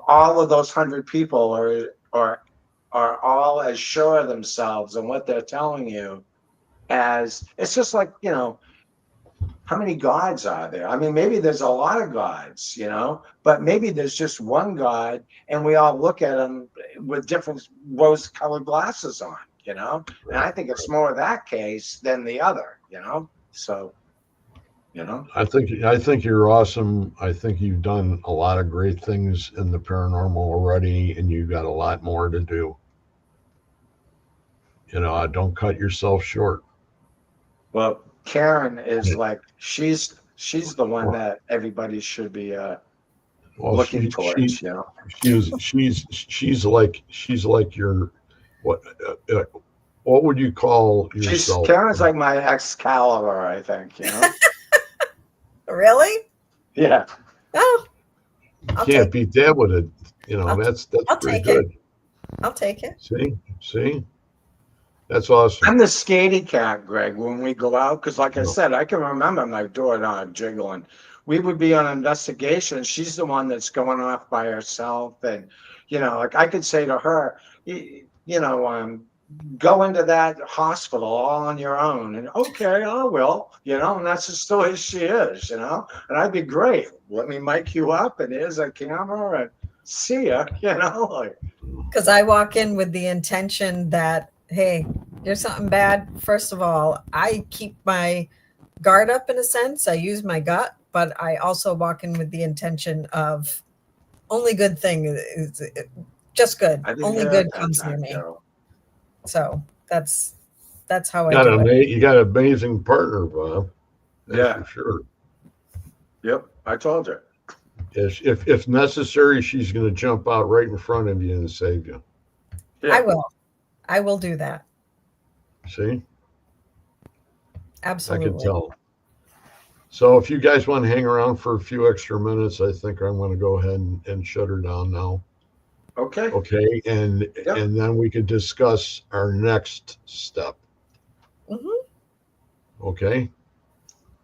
Speaker 3: all of those 100 people are all as sure of themselves and what they're telling you as it's just like, how many gods are there? I mean, maybe there's a lot of gods, but maybe there's just one God, and we all look at him with different rose-colored glasses on. And I think it's more that case than the other. So,
Speaker 1: I think you're awesome. I think you've done a lot of great things in the paranormal already, and you've got a lot more to do. Don't cut yourself short.
Speaker 3: well, Karen is like she's the one that everybody should be
Speaker 1: Well,
Speaker 3: looking
Speaker 1: she she
Speaker 3: towards.
Speaker 1: she's like your what what would you call yourself?
Speaker 3: Karen's like my Excalibur, I think.
Speaker 2: Really?
Speaker 3: Yeah.
Speaker 2: Oh,
Speaker 1: You
Speaker 2: I'll
Speaker 1: can't
Speaker 2: take
Speaker 1: beat that with it. You know,
Speaker 2: I'll-
Speaker 1: that's
Speaker 2: I'll
Speaker 1: pretty
Speaker 2: take it.
Speaker 1: good.
Speaker 2: I'll take it.
Speaker 1: See, that's awesome.
Speaker 3: I'm the scaredy cat, Greg, when we go out, because like I
Speaker 1: No.
Speaker 3: said, I can remember my doorknob jiggling. We would be on investigation. She's the one that's going off by herself. And, you know, like I could say to her, go into that hospital all on your own. And okay, I will, and that's just the way she is, and I'd be great. Let me mic you up, and here's a camera, and see ya, like.
Speaker 2: Because I walk in with the intention that, hey, there's something bad. First of all, I keep my guard up in a sense. I use my gut, but I also walk in with the intention of only good thing is just good.
Speaker 3: I didn't
Speaker 2: Only
Speaker 3: hear
Speaker 2: good
Speaker 3: that
Speaker 2: comes
Speaker 3: time,
Speaker 2: near me.
Speaker 3: Carol.
Speaker 2: So that's how I do it.
Speaker 1: You got an amazing partner, Bob. That's
Speaker 3: Yeah.
Speaker 1: for sure.
Speaker 3: Yep, I told her.
Speaker 1: If necessary, she's going to jump out right in front of you and save you.
Speaker 3: Yeah.
Speaker 2: I will do that.
Speaker 1: See,
Speaker 2: Absolutely.
Speaker 1: I can tell. So if you guys want to hang around for a few extra minutes, I think I'm going to go ahead and shut her down now.
Speaker 3: Okay.
Speaker 1: Okay, and then we could discuss our next step.
Speaker 2: Mm-hmm.
Speaker 1: Okay.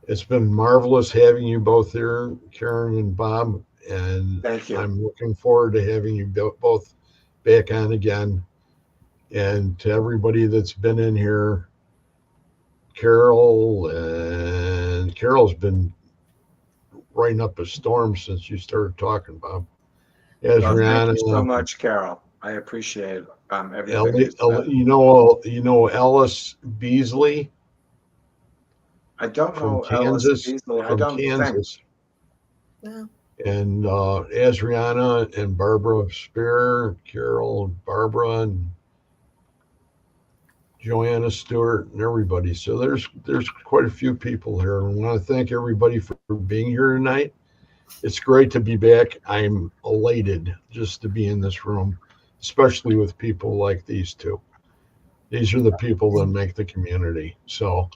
Speaker 1: It's been marvelous having you both here, Karen and Bob, and
Speaker 3: Thank you.
Speaker 1: I'm looking forward to having you both back on again. And to everybody that's been in here, Carol's been writing up a storm since you started talking, Bob.
Speaker 3: Well, thank
Speaker 1: Adriana,
Speaker 3: you so much, Carol. I appreciate everything you said.
Speaker 1: you know Ellis Beasley
Speaker 3: I don't
Speaker 1: from
Speaker 3: know Ellis
Speaker 1: Kansas.
Speaker 3: Beasley. I
Speaker 1: From
Speaker 3: don't think.
Speaker 1: Kansas.
Speaker 2: No.
Speaker 1: And Adriana and Barbara Spear, Carol and Barbara and Joanna Stewart and everybody. So there's quite a few people here. And I want to thank everybody for being here tonight. It's great to be back. I'm elated just to be in this room, especially with people like these two. These are the people that make the community. So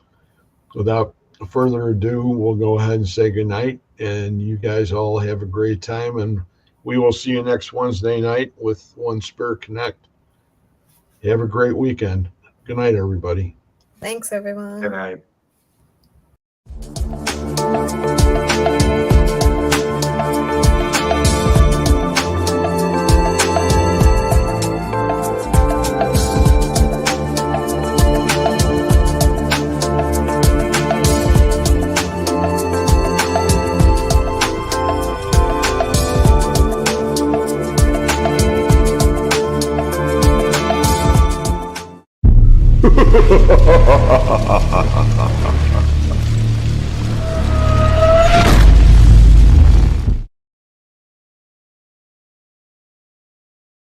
Speaker 1: without further ado, we'll go ahead and say goodnight. And you guys all have a great time. And we will see you next Wednesday night with One Spirit Connect. Have a great weekend. Good night, everybody.
Speaker 2: Thanks, everyone.
Speaker 3: Good night.
Speaker 1: Ha ha ha ha ha ha ha.